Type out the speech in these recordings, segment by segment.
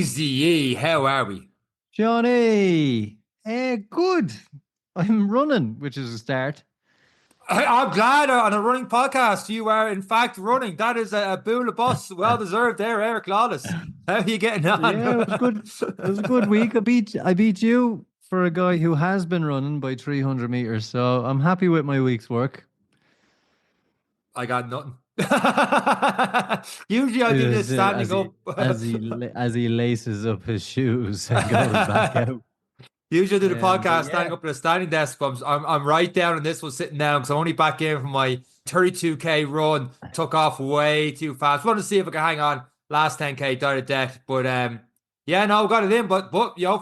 Easy, how are we? Johnny, good. I'm running, which is a start. I'm glad on a running podcast you are in fact running. That is a boon of bus. Well deserved there, Eric Lawless. How are you getting on? Yeah, it was good. It was a good week. I beat you for a guy who has been running by 300 meters, so I'm happy with my week's work. I got nothing. Usually I It do was this standing up. as he laces up his shoes and goes back out. Usually I do the But podcast yeah, standing up at a standing desk. But I'm right down and this was sitting down because I'm only back in from my 32K run. Took off way too fast. Wanted to see if I could hang on. Last 10K died a death. But yeah, no, got it in. But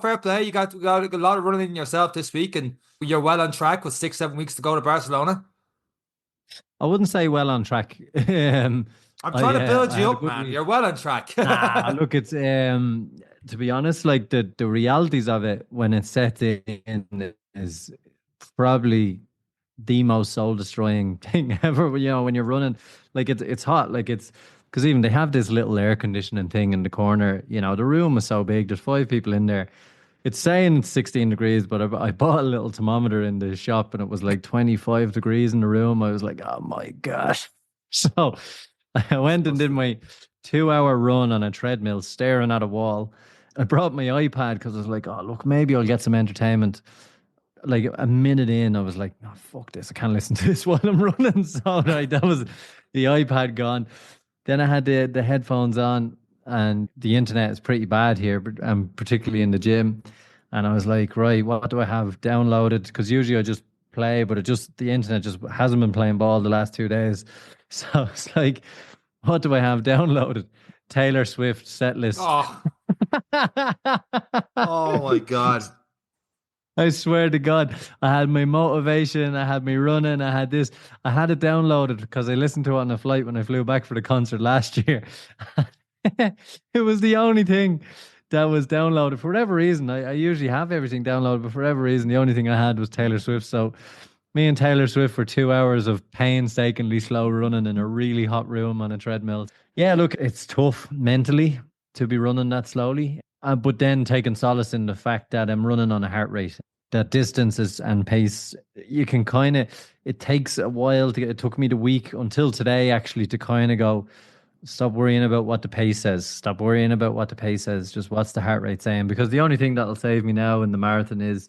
fair play. You got a lot of running in yourself this week, and you're well on track with 6-7 weeks to go to Barcelona. I wouldn't say well on track. I'm trying to build I you had a up, good man. week. You're well on track. Look, it's to be honest, like the realities of it when it's set in is probably the most soul destroying thing ever. You know, when you're running, like it's hot, like it's because even they have this little air conditioning thing in the corner. You know, the room is so big. There's five people in there. It's saying it's 16 degrees, but I bought a little thermometer in the shop and it was like 25 degrees in the room. I was like, oh my gosh. So I went and did my 2 hour run on a treadmill, staring at a wall. I brought my iPad because I was like, oh, look, maybe I'll get some entertainment. Like a minute in, I was like, no, fuck this. I can't listen to this while I'm running. So right, that was the iPad gone. Then I had the headphones on, and the internet is pretty bad here, but particularly in the gym. And I was like, right, what do I have downloaded? Because usually I just play, but the internet just hasn't been playing ball the last 2 days. So it's like, what do I have downloaded? Taylor Swift set list. Oh, oh my God. I swear to God, I had my motivation, I had me running, I had this, I had it downloaded because I listened to it on the flight when I flew back for the concert last year. It was the only thing that was downloaded for whatever reason. I usually have everything downloaded, but for whatever reason, the only thing I had was Taylor Swift. So me and Taylor Swift for 2 hours of painstakingly slow running in a really hot room on a treadmill. Yeah, look, it's tough mentally to be running that slowly. But then taking solace in the fact that I'm running on a heart rate, that distances and pace, you can kind of, it takes a while to get, it took me the week until today actually to kind of go, stop worrying about what the pace says. Stop worrying about what the pace says. Just what's the heart rate saying? Because the only thing that'll save me now in the marathon is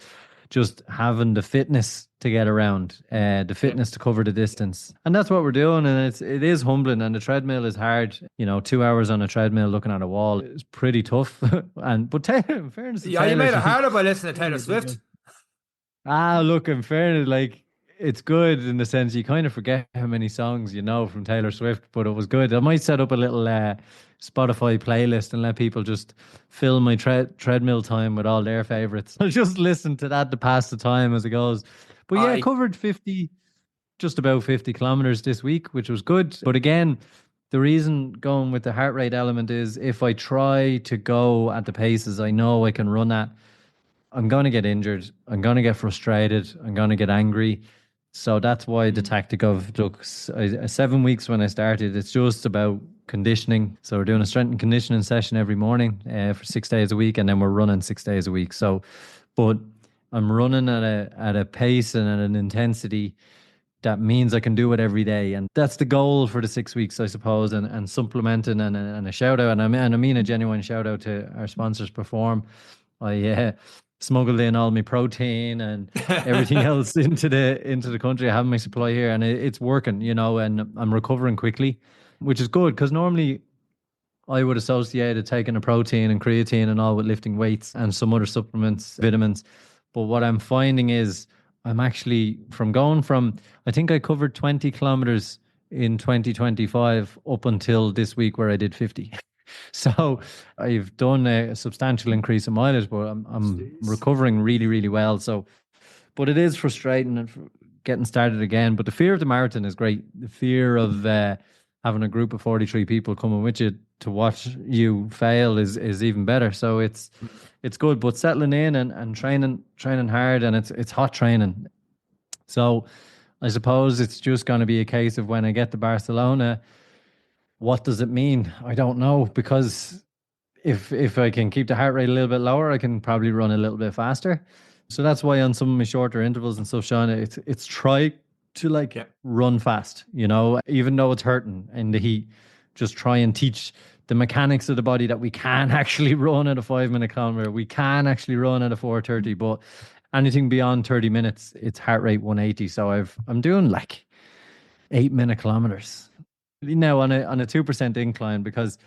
just having the fitness to get around, the Yeah. fitness to cover the distance, and that's what we're doing. And it is humbling, and the treadmill is hard. You know, 2 hours on a treadmill looking at a wall is pretty tough. And but Taylor, in fairness to Yeah, you Taylor, made it she harder by listening to Taylor really did Swift. good. Look, in fairness, like it's good in the sense you kind of forget how many songs you know from Taylor Swift, but it was good. I might set up a little Spotify playlist and let people just fill my treadmill time with all their favorites. I'll just listen to that to pass the time as it goes. But yeah, I covered 50, just about 50 kilometers this week, which was good. But again, the reason going with the heart rate element is if I try to go at the paces I know I can run at, I'm going to get injured. I'm going to get frustrated. I'm going to get angry. So that's why the tactic of look, 7 weeks when I started, it's just about conditioning. So we're doing a strength and conditioning session every morning for 6 days a week, and then we're running 6 days a week. So, but I'm running at a pace and at an intensity that means I can do it every day, and that's the goal for the 6 weeks, I suppose. And supplementing and a shout out, and I mean a genuine shout out to our sponsors, Perform. I smuggled in all my protein and everything else into the country. I have my supply here, and it's working, you know, and I'm recovering quickly, which is good because normally I would associate it taking a protein and creatine and all with lifting weights and some other supplements, vitamins. But what I'm finding is I'm actually from going from, I think I covered 20 kilometers in 2025 up until this week where I did 50. So I've done a substantial increase in mileage, but I'm recovering really, really well. So, but it is frustrating and getting started again. But the fear of the marathon is great. The fear of having a group of 43 people coming with you to watch you fail is even better. So it's good, but settling in and training hard, and it's hot training. So I suppose it's just going to be a case of when I get to Barcelona, what does it mean? I don't know, because if I can keep the heart rate a little bit lower, I can probably run a little bit faster. So that's why on some of my shorter intervals and stuff, Sean, it's try to like Yeah. run fast, even though it's hurting in the heat. Just try and teach the mechanics of the body that we can actually run at a 5 minute kilometer. We can actually run at a 4:30, but anything beyond 30 minutes, it's heart rate 180. So I'm doing like 8 minute kilometers now on a 2% incline, because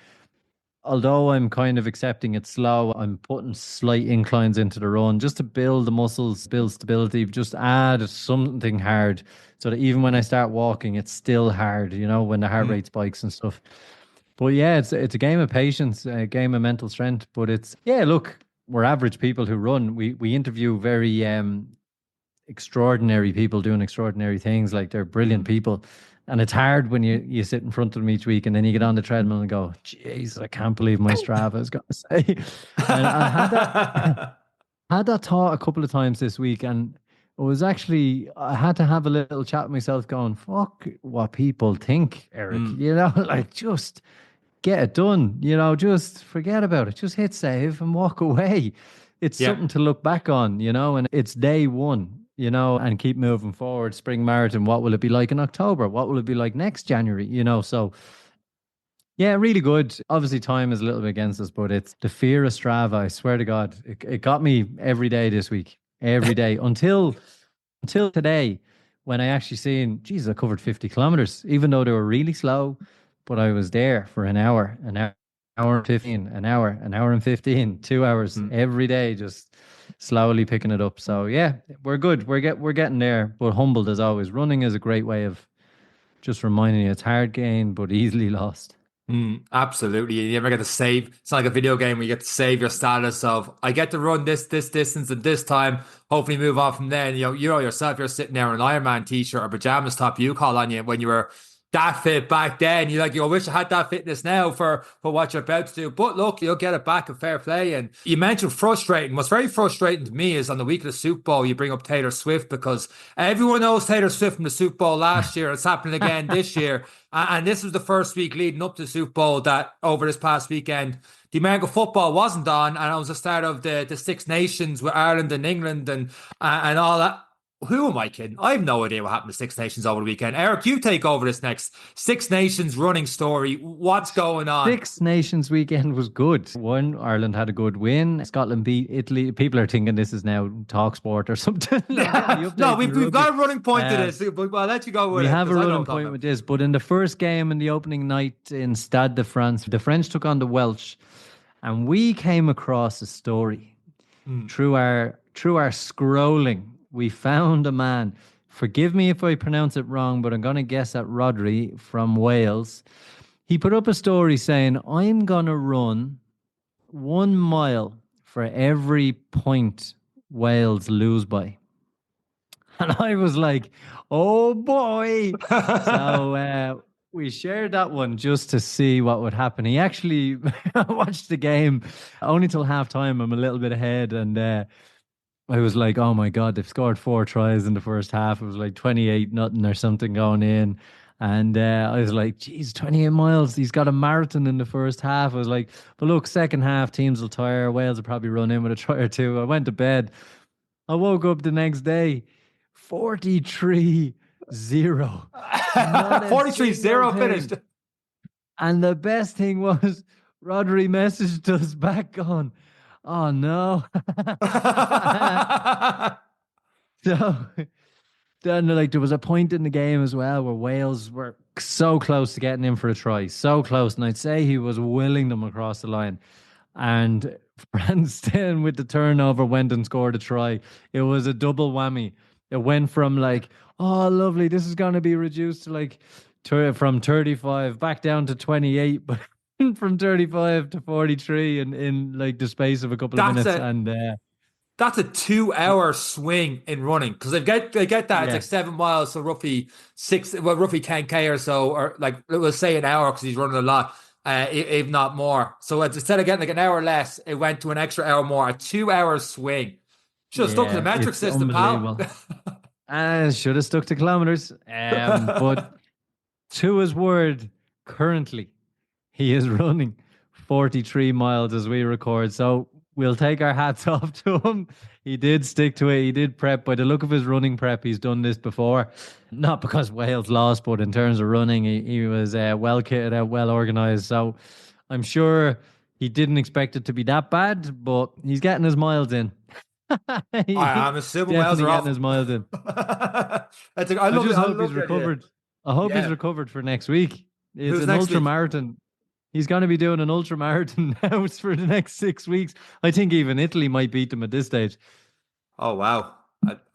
although I'm kind of accepting it slow, I'm putting slight inclines into the run just to build the muscles, build stability, just add something hard so that even when I start walking, it's still hard, when the heart Mm. rate spikes and stuff. But yeah, it's a game of patience, a game of mental strength. But yeah, look, we're average people who run. We interview very extraordinary people doing extraordinary things. Like, they're brilliant Mm. people. And it's hard when you sit in front of them each week and then you get on the treadmill and go, "Jeez, I can't believe my Strava is going to say." And I had that had that thought a couple of times this week, and it was actually, I had to have a little chat with myself, going, "Fuck what people think, Eric." Mm. Like, just get it done. Just forget about it. Just hit save and walk away. It's Yeah. something to look back on, and it's day one, and keep moving forward. Spring marathon, what will it be like in October? What will it be like next January? So yeah, really good. Obviously, time is a little bit against us, but it's the fear of Strava. I swear to God, it got me every day this week, every day until today, when I actually seen, Jesus, I covered 50 kilometers, even though they were really slow, but I was there for an hour and 15, an hour and 15, 2 hours Mm. every day, just slowly picking it up. So yeah, we're good. We're getting there, but humbled as always. Running is a great way of just reminding you it's hard gained, but easily lost. Absolutely. You never get to save. It's not like a video game where you get to save your status of, I get to run this distance at this time, hopefully move on from there. And, you know yourself, you're sitting there in an Ironman t-shirt or pajamas top you call on you when you were that fit back then. You're like, I wish I had that fitness now for what you're about to do. But look, you'll get it back in fair play. And you mentioned frustrating. What's very frustrating to me is on the week of the Super Bowl, you bring up Taylor Swift, because everyone knows Taylor Swift from the Super Bowl last year. It's happening again this year. And this was the first week leading up to the Super Bowl that over this past weekend, the American football wasn't on, and it was the start of the Six Nations with Ireland and England and all that. Who am I kidding? I have no idea what happened to Six Nations over the weekend. Eric, you take over this next Six Nations running story. What's going on? Six Nations weekend was good. One, Ireland had a good win. Scotland beat Italy. People are thinking this is now talk sport or something. Like, getting the No, updates in we've rugby. got a running point to Uh, this, but I'll let you go with we it have a because I know what running I'm talking point about. with this, but in the first game in the opening night in Stade de France, the French took on the Welsh, and we came across a story Mm. through our scrolling. We found a man. Forgive me if I pronounce it wrong, but I'm going to guess at Rodri from Wales. He put up a story saying, "I'm going to run 1 mile for every point Wales lose by." And I was like, "Oh boy." So we shared that one just to see what would happen. He actually watched the game only till halftime. I'm a little bit ahead, and I was like, "Oh my God, they've scored 4 tries in the first half." It was like 28 nothing or something going in. And I was like, "Geez, 28 miles. He's got a marathon in the first half." I was like, "But look, second half, teams will tire. Wales will probably run in with a try or two." I went to bed. I woke up the next day, 43-0. Not a 43-0 single finished. thing. And the best thing was, Rodri messaged us back on, "Oh no." So then, like, there was a point in the game as well where Wales were so close to getting in for a try, so close. And I'd say he was willing them across the line. And France then, with the turnover, went and scored a try. It was a double whammy. It went from like, "Oh, lovely, this is going to be reduced to like from 35 back down to 28, but from 35 to 43 in like the space of a couple of That's minutes." a And That's a 2 hour swing in running because they get that it's like yeah, 7 miles, so roughly roughly 10K or so, or like we'll say an hour because he's running a lot, if not more. So instead of getting like an hour less, it went to an extra hour more, a 2 hour swing. Should have stuck to the yeah, metric it's system, pal. unbelievable. I should have stuck to kilometers. But to his word, currently he is running 43 miles as we record. So we'll take our hats off to him. He did stick to it. He did prep. By the look of his running prep, he's done this before. Not because Wales lost, but in terms of running, he was well kitted out, well organised. So I'm sure he didn't expect it to be that bad, but he's getting his miles in. I'm assuming Wales Definitely are getting off. his miles in. I just hope he's recovered. I hope he's recovered for next week. It's Who's an next ultra week? Marathon. He's going to be doing an ultra marathon now for the next 6 weeks. I think even Italy might beat them at this stage. Oh, wow.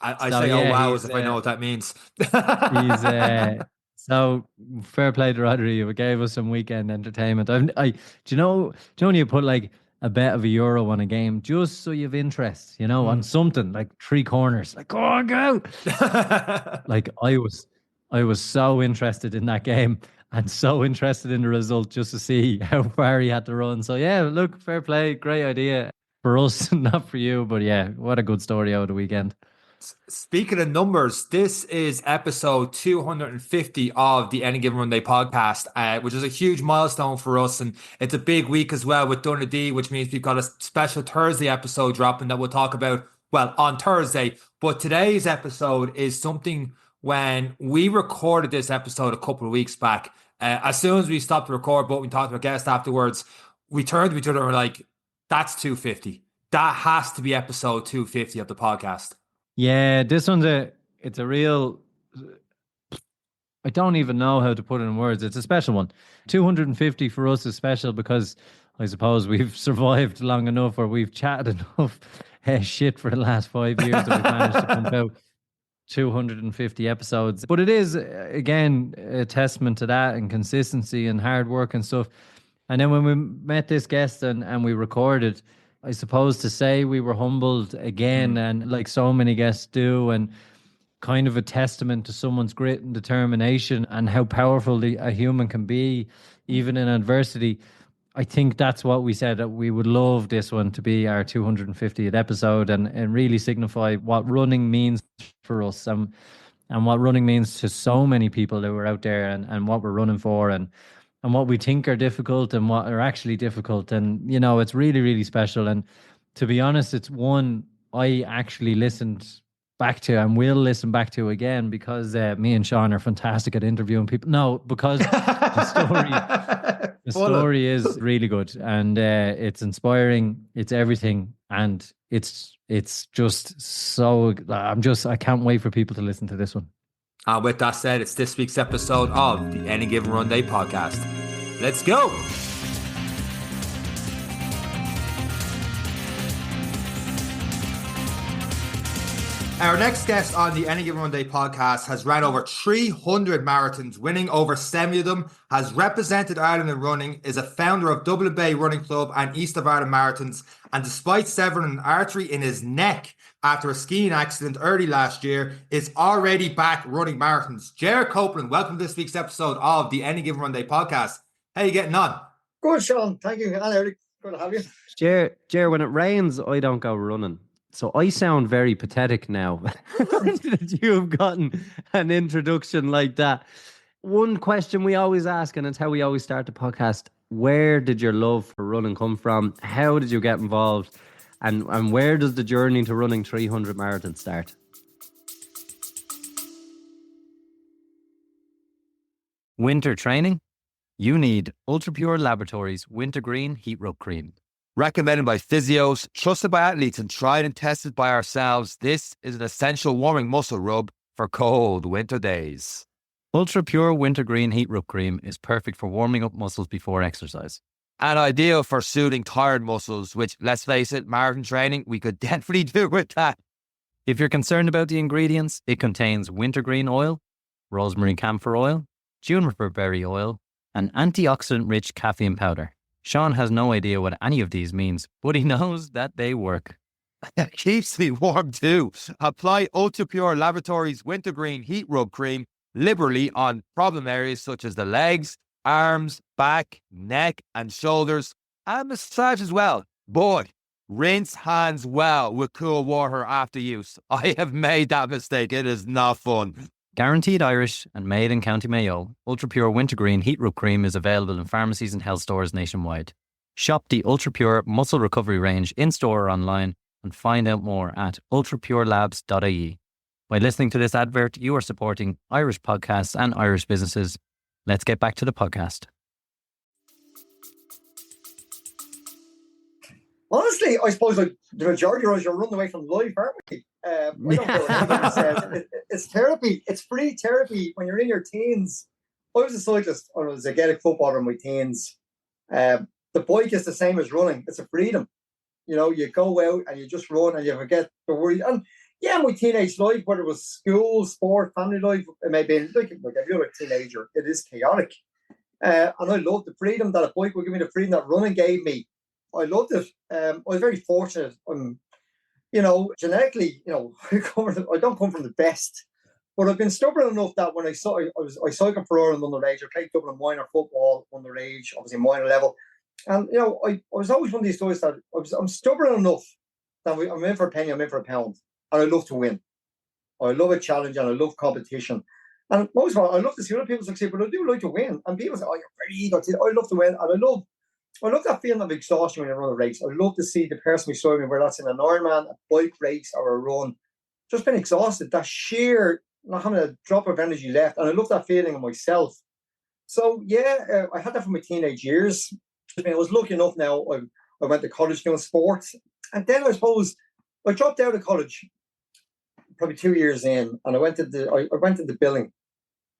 I So, say, oh, yeah, wow, as if I know what that means. he's so fair play to Rodri. It gave us some weekend entertainment. Do you know when you put like a bet of €1 on a game just so you've interest, on something like 3 corners, like go on, go. Like I was so interested in that game and so interested in the result just to see how far he had to run. So yeah, look, fair play, great idea for us, not for you, but yeah, what a good story out of the weekend. Speaking of numbers, this is episode 250 of the Any Given Run Day podcast, which is a huge milestone for us. And it's a big week as well with Dundee, which means we've got a special Thursday episode dropping that we'll talk about, well, on Thursday. But today's episode is something when we recorded this episode a couple of weeks back. As soon as we stopped the record button, we talked to our guest afterwards, we turned to each other and were like, that's 250. That has to be episode 250 of the podcast. Yeah, this one's it's a real, I don't even know how to put it in words. It's a special one. 250 for us is special because I suppose we've survived long enough, or we've chatted enough shit for the last 5 years that we've managed to pump out 250 episodes. But it is, again, a testament to that and consistency and hard work and stuff. And then when we met this guest and we recorded, I suppose to say we were humbled again, and like so many guests do, and kind of a testament to someone's grit and determination and how powerful a human can be, even in adversity. I think that's what we said, that we would love this one to be our 250th episode and really signify what running means for us and what running means to so many people that were out there and what we're running for and what we think are difficult and what are actually difficult. And, it's really, really special. And to be honest, it's one I actually listened back to and will listen back to again because me and Sean are fantastic at interviewing people. No, because the story is really good and it's inspiring. It's everything. And it's just so, I can't wait for people to listen to this one. And with that said, it's this week's episode of the Any Given Run Day podcast. Let's go. Our next guest on the Any Given Run Day podcast has ran over 300 marathons, winning over 70 of them, has represented Ireland in running, is a founder of Dublin Bay Running Club and East of Ireland Marathons, and despite severing an artery in his neck after a skiing accident early last year, is already back running marathons. Ger Copeland, welcome to this week's episode of the Any Given Run Day podcast. How are you getting on? Good, Sean. Thank you. Hello, Eric. Good to have you. Ger, when it rains, I don't go running. So I sound very pathetic now that you've gotten an introduction like that. One question we always ask, and it's how we always start the podcast: where did your love for running come from? How did you get involved? And where does the journey to running 300 marathons start? Winter training? You need Ultra Pure Laboratories Wintergreen Heat Rub Cream. Recommended by physios, trusted by athletes, and tried and tested by ourselves, this is an essential warming muscle rub for cold winter days. Ultra Pure Wintergreen Heat Rub Cream is perfect for warming up muscles before exercise. And ideal for soothing tired muscles, which, let's face it, marathon training, we could definitely do with that. If you're concerned about the ingredients, it contains wintergreen oil, rosemary camphor oil, juniper berry oil, and antioxidant-rich caffeine powder. Sean has no idea what any of these means, but he knows that they work. It keeps me warm too. Apply Ultra Pure Laboratories Wintergreen Heat Rub Cream liberally on problem areas such as the legs, arms, back, neck, and shoulders, and massage as well. But rinse hands well with cool water after use. I have made that mistake. It is not fun. Guaranteed Irish and made in County Mayo, Ultra Pure Wintergreen Heat Rub Cream is available in pharmacies and health stores nationwide. Shop the UltraPure Muscle Recovery range in-store or online and find out more at ultrapurelabs.ie. By listening to this advert, you are supporting Irish podcasts and Irish businesses. Let's get back to the podcast. Honestly, I suppose like the majority of us are running away from life, aren't we? I don't know what anybody says. It's therapy. It's free therapy when you're in your teens. I was a cyclist. I was a Gaelic footballer in my teens. The bike is the same as running. It's a freedom. You know, you go out and you just run and you forget the worry. And yeah, my teenage life, whether it was school, sport, family life, it may be like every other teenager, it is chaotic. And I loved the freedom that a bike would give me, the freedom that running gave me. I loved it. I was very fortunate. Genetically, I don't come from the best, but I've been stubborn enough that when I cycled for Ireland underage, I played Dublin minor football underage, obviously minor level, and I was always one of these guys that I'm stubborn enough that I'm in for a penny, I'm in for a pound, and I love to win. I love a challenge and I love competition. And most of all, I love to see other people succeed, but I do like to win. And people say, "Oh, you're very eager." I love to win, and I love that feeling of exhaustion when you run a race. I love to see the person beside me, whether that's in an Ironman, a bike race, or a run, just been exhausted. That sheer not having a drop of energy left, and I love that feeling of myself. So yeah, I had that from my teenage years. I was lucky enough. Now I went to college doing sports, and then I suppose I dropped out of college probably 2 years in, and I went into billing,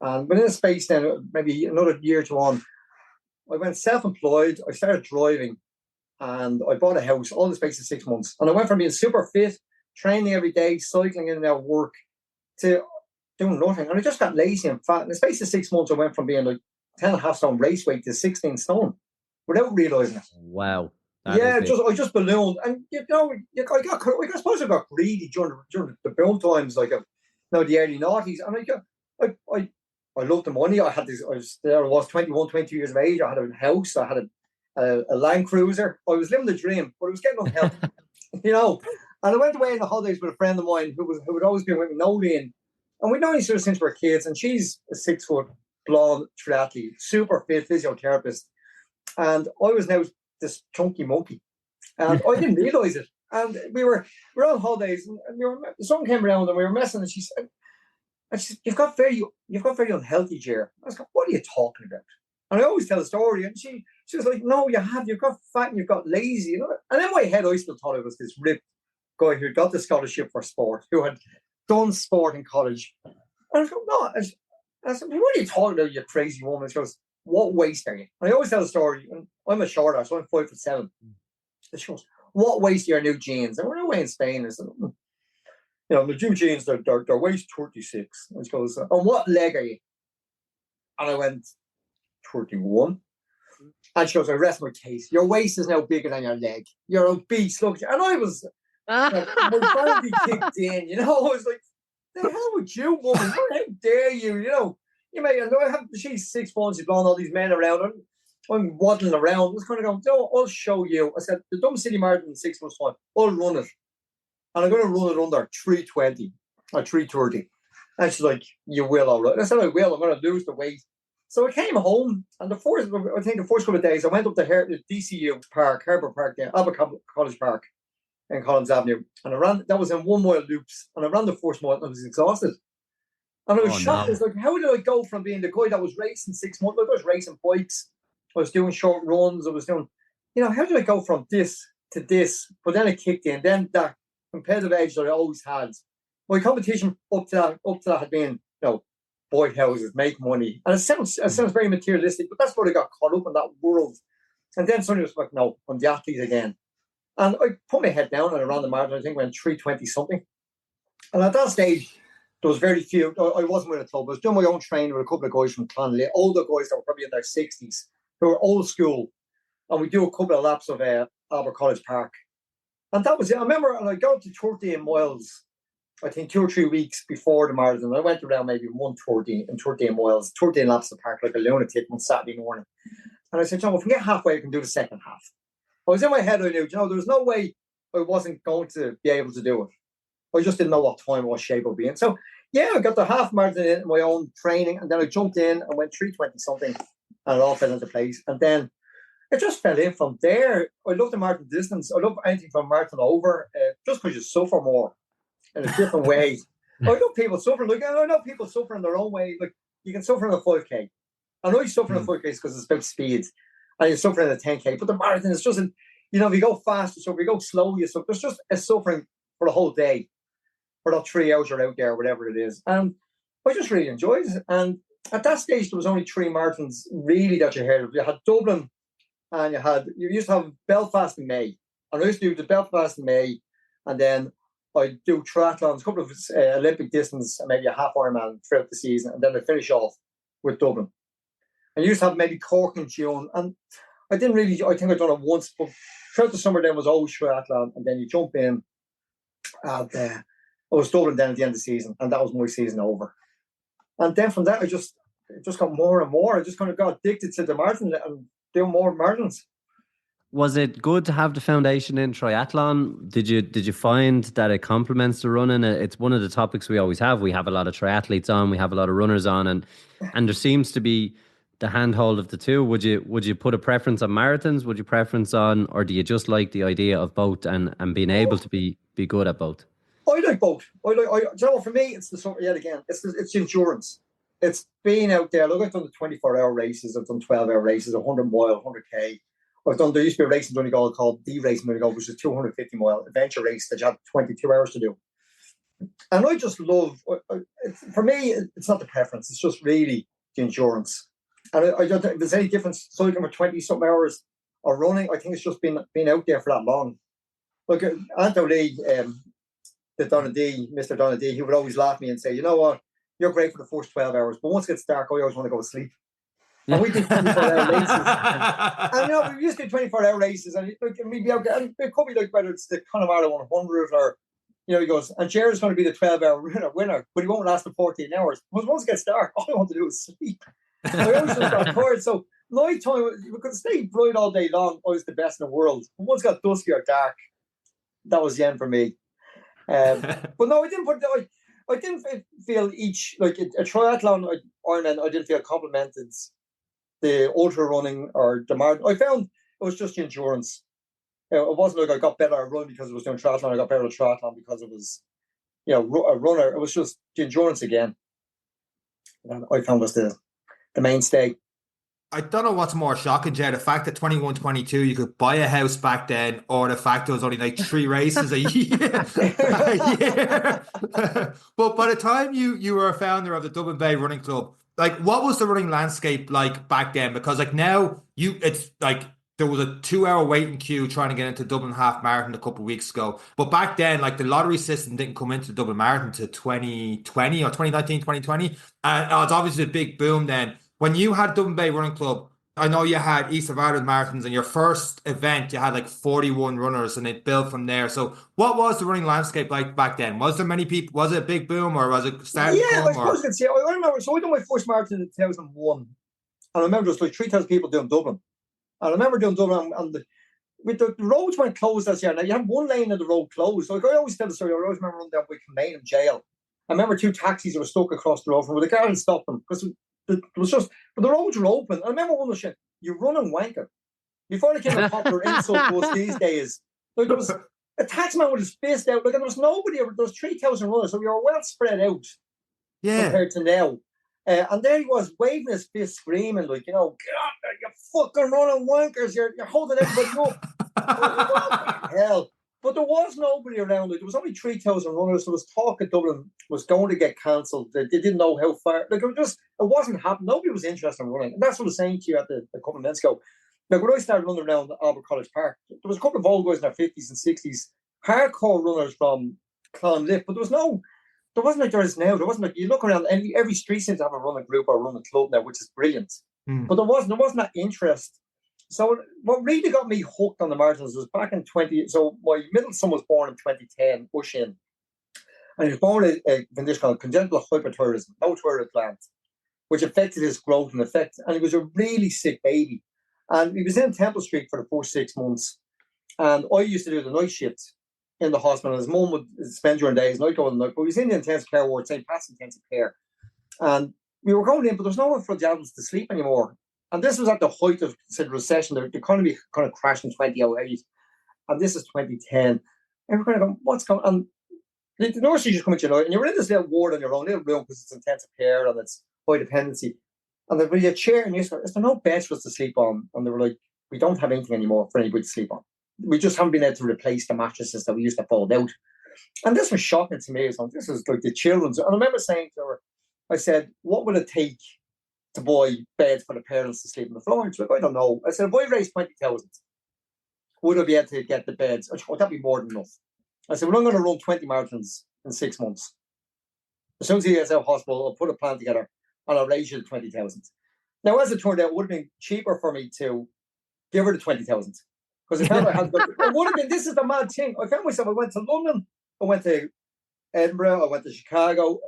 and within a space then maybe another year or two on, I went self-employed. I started driving, and I bought a house all in the space of 6 months. And I went from being super fit, training every day, cycling in and out of work, to doing nothing. And I just got lazy and fat. In the space of 6 months, I went from being like 10.5 stone race weight to 16 stone without realizing it. Wow. I just ballooned, and I suppose I got greedy during the boom times, like the early noughties, and I loved the money. I was 21, 22 years of age. I had a house. I had a Land Cruiser. I was living the dream, but it was getting unhealthy, And I went away on the holidays with a friend of mine who had always been with me, Nolene, and we'd known each other since we were kids. And she's a 6 foot blonde triathlete, super fit physiotherapist, and I was now this chunky monkey, and I didn't realize it. And we were on holidays, and the sun came around, and we were messing. And she said, "You've got very unhealthy, Ger." I was like, "What are you talking about?" And I always tell the story, and she was like, "No, you've got fat and you've got lazy." And in my head, I still thought I was this ripped guy who got the scholarship for sport, who had done sport in college. And I was like, "No." I said, "What are you talking about, you crazy woman?" She goes, "What waist are you?" And I always tell the story, and I'm a shorter, so I'm 5'7". And she goes, "What waist are your new jeans?" And we're away in Spain. I said, the new jeans, their waist 36. And she goes, "On what leg are you?" And I went, 31. And she goes, "I rest my case. Your waist is now bigger than your leg. You're obese, look." And I was, my vanity kicked in, I was like, "The hell with you, woman? How dare you?" She's 6'1", she's blowing all these men around her. I'm waddling around. I was kind of going, "No, I'll show you." I said, "The Dublin City Marathon in 6 months' time, I'll run it. And I'm going to run it under 3:20 or 3:30. And she's like, "You will, all right." And I said, "I will. I'm going to lose the weight." So I came home, and the first couple of days, I went up to the DCU Park, Harbour Park, there, Albert College Park in Collins Avenue. And I ran, that was in 1 mile loops. And I ran the first mile, and I was exhausted. And I was shocked. I was like, how did I go from being the guy that was racing 6 months? I was racing bikes. I was doing short runs. I was doing, how did I go from this to this? But then it kicked in. Then that competitive edge that I always had. My competition up to that had been, boy houses, make money. And it sounds very materialistic, but that's what I got caught up in, that world. And then suddenly it was like, no, I'm the athlete again. And I put my head down and I ran the marathon. I think I went 3:20 something. And at that stage, there was very few. I wasn't with a club. I was doing my own training with a couple of guys from Clonley, older guys that were probably in their 60s, who were old school. And we do a couple of laps of Albert College Park. And that was it. I remember, and I got to 13 miles, I think 2 or 3 weeks before the marathon. I went around maybe 1:30 and 13 miles, 13 laps of the park like a lunatic one Saturday morning. And I said, "John, if we get halfway, I can do the second half." I was in my head, I knew, there was no way I wasn't going to be able to do it. I just didn't know what time or what shape I'd be in. So, yeah, I got the half marathon in my own training, and then I jumped in and went 3:20 something, and it all fell into place. And then it just fell in from there. I love the marathon distance. I love anything from marathon over, just because you suffer more in a different way. I know people suffering. Like, I know people suffer in their own way. Like, you can suffer in a 5K. I know you suffer in a 5K because it's about speed, and you suffer in a 10K. But the marathon is just, if you go fast, you suffer. If you go slow, you suffer. There's just a suffering for the whole day, for that 3 hours you're out there, whatever it is. And I just really enjoyed it. And at that stage, there was only 3 marathons really that you heard of. You had Dublin, and you used to have Belfast in May. And I used to do the Belfast in May, and then I do triathlons, a couple of Olympic distance, and maybe a half Ironman throughout the season, and then I finish off with Dublin. And you used to have maybe Cork in June, and I think I'd done it once, but throughout the summer then was always triathlon, and then you jump in, and I was Dublin then at the end of the season, and that was my season over. And then from that, it just got more and more. I just kind of got addicted to the marathon and doing more marathons. Was it good to have the foundation in triathlon? Did you find that it complements the running? It's one of the topics we always have. We have a lot of triathletes on, we have a lot of runners on, and there seems to be the handhold of the two. Would you put a preference on marathons? Would you preference on, or do you just like the idea of both and being able to be good at both? I like both. For me, it's it's endurance. It's being out there. Look, I've done the 24-hour races. I've done 12-hour races, 100-mile, 100K. There used to be a race in Donegal called the Race in Donegal, which is a 250-mile adventure race that you have 22 hours to do. And I just love, for me, it's not the preference. It's just really the endurance. And I don't think there's any difference cycling for 20-something hours or running. I think it's just being out there for that long. Look, Anthony Lee, Mr. Donadee, he would always laugh at me and say, you know what, you're great for the first 12 hours, but once it gets dark, I always want to go to sleep. And we do 24-hour races. And we used to do 24-hour races, and we'd be out there, and it could be like whether it's the Connemara 100 or, he goes, and Ger is going to be the 12-hour winner, but he won't last the 14 hours. But once it gets dark, all I want to do is sleep. I always just got tired. So night time, we could stay bright all day long. I was the best in the world. But once it got dusky or dark, that was the end for me. But no, I didn't feel each, like a triathlon Ironman, I didn't feel complimented the ultra running or the marathon. I found it was just the endurance. It wasn't like I got better at running because I was doing triathlon. I got better at triathlon because it was, a runner. It was just the endurance again. And I found was the mainstay. I don't know what's more shocking, Ger, the fact that 21, 22, you could buy a house back then, or the fact there was only like 3 races a year. But by the time you were a founder of the Dublin Bay Running Club, like, what was the running landscape like back then? Because like now, it's like there was a 2-hour waiting queue trying to get into Dublin Half Marathon a couple of weeks ago. But back then, like, the lottery system didn't come into the Dublin Marathon to 2020 or 2019, 2020. And it's obviously a big boom then. When you had Dublin Bay Running Club, I know you had East of Ireland marathons, and your first event, you had like 41 runners, and it built from there. So what was the running landscape like back then? Was there many people? Was it a big boom, or was it starting to come? I suppose you could say. I remember, so I did my first marathon in 2001. And I remember there was like 3,000 people doing Dublin. And I remember doing Dublin, and the roads weren't closed this year. Now, you had one lane of the road closed. So like, I always tell the story. I always remember running down by Kilmainham jail. I remember 2 taxis that were stuck across the road from where the car didn't stop them because it was just, but the roads were open. I remember one of the shit, you run and wanker. Before they came a popular insult to us these days, like, there was a taxman with his fist out, like, and there was nobody, there was 3,000 runners, so we were well spread out compared to now. And there he was, waving his fist, screaming, like, get out there, you fucking running wankers, you're holding everybody up. What the hell? But there was nobody around. Like, there was only 3,000 runners. There was talk that Dublin was going to get cancelled. They didn't know how far. Like, it wasn't happening. Nobody was interested in running. And that's what I was saying to you a couple of minutes ago. Like, when I started running around Albert College Park, there was a couple of old guys in their 50s and 60s, hardcore runners from Clonliffe, but there wasn't like there is now. There wasn't like, you look around, and every street seems to have a running group or a running club now, which is brilliant. But there wasn't that interest. So what really got me hooked on the marathons was back in so my middle son was born in 2010, Ushin, and he was born with a condition called congenital hyperthyroidism, no thyroid gland, which affected his growth and he was a really sick baby. And he was in Temple Street for the first 6 months. And I used to do the night shift in the hospital. His mum would spend during days, and I'd go in the night, but he was in the intensive care ward, St. Pat's Intensive Care. And we were going in, but there was no one for the adults to sleep anymore. And this was at the height of the recession. The economy kind of crashed in 2008. And this is 2010. And we're kind of going, what's going on? And the nursery just come into you, and you're in this little ward on your own, little room, because it's intensive care and it's high dependency. And there'll be a chair, and you say, is there no beds for us to sleep on? And they were like, we don't have anything anymore for anybody to sleep on. We just haven't been able to replace the mattresses that we used to fold out. And this was shocking to me. This is like the children's. And I remember saying to her, I said, what will it take to buy beds for the parents to sleep on the floor? And she's like, I don't know. I said, if I raise 20,000, would I be able to get the beds? Oh, that'd be more than enough. I said, well, I'm going to run 20 marathons in 6 months. As soon as he gets out of hospital, I'll put a plan together and I'll raise you to 20,000. Now, as it turned out, it would have been cheaper for me to give her the 20,000. Because I found I had to, it would have been, this is the mad thing. I found myself, I went to London, I went to Edinburgh, I went to Chicago.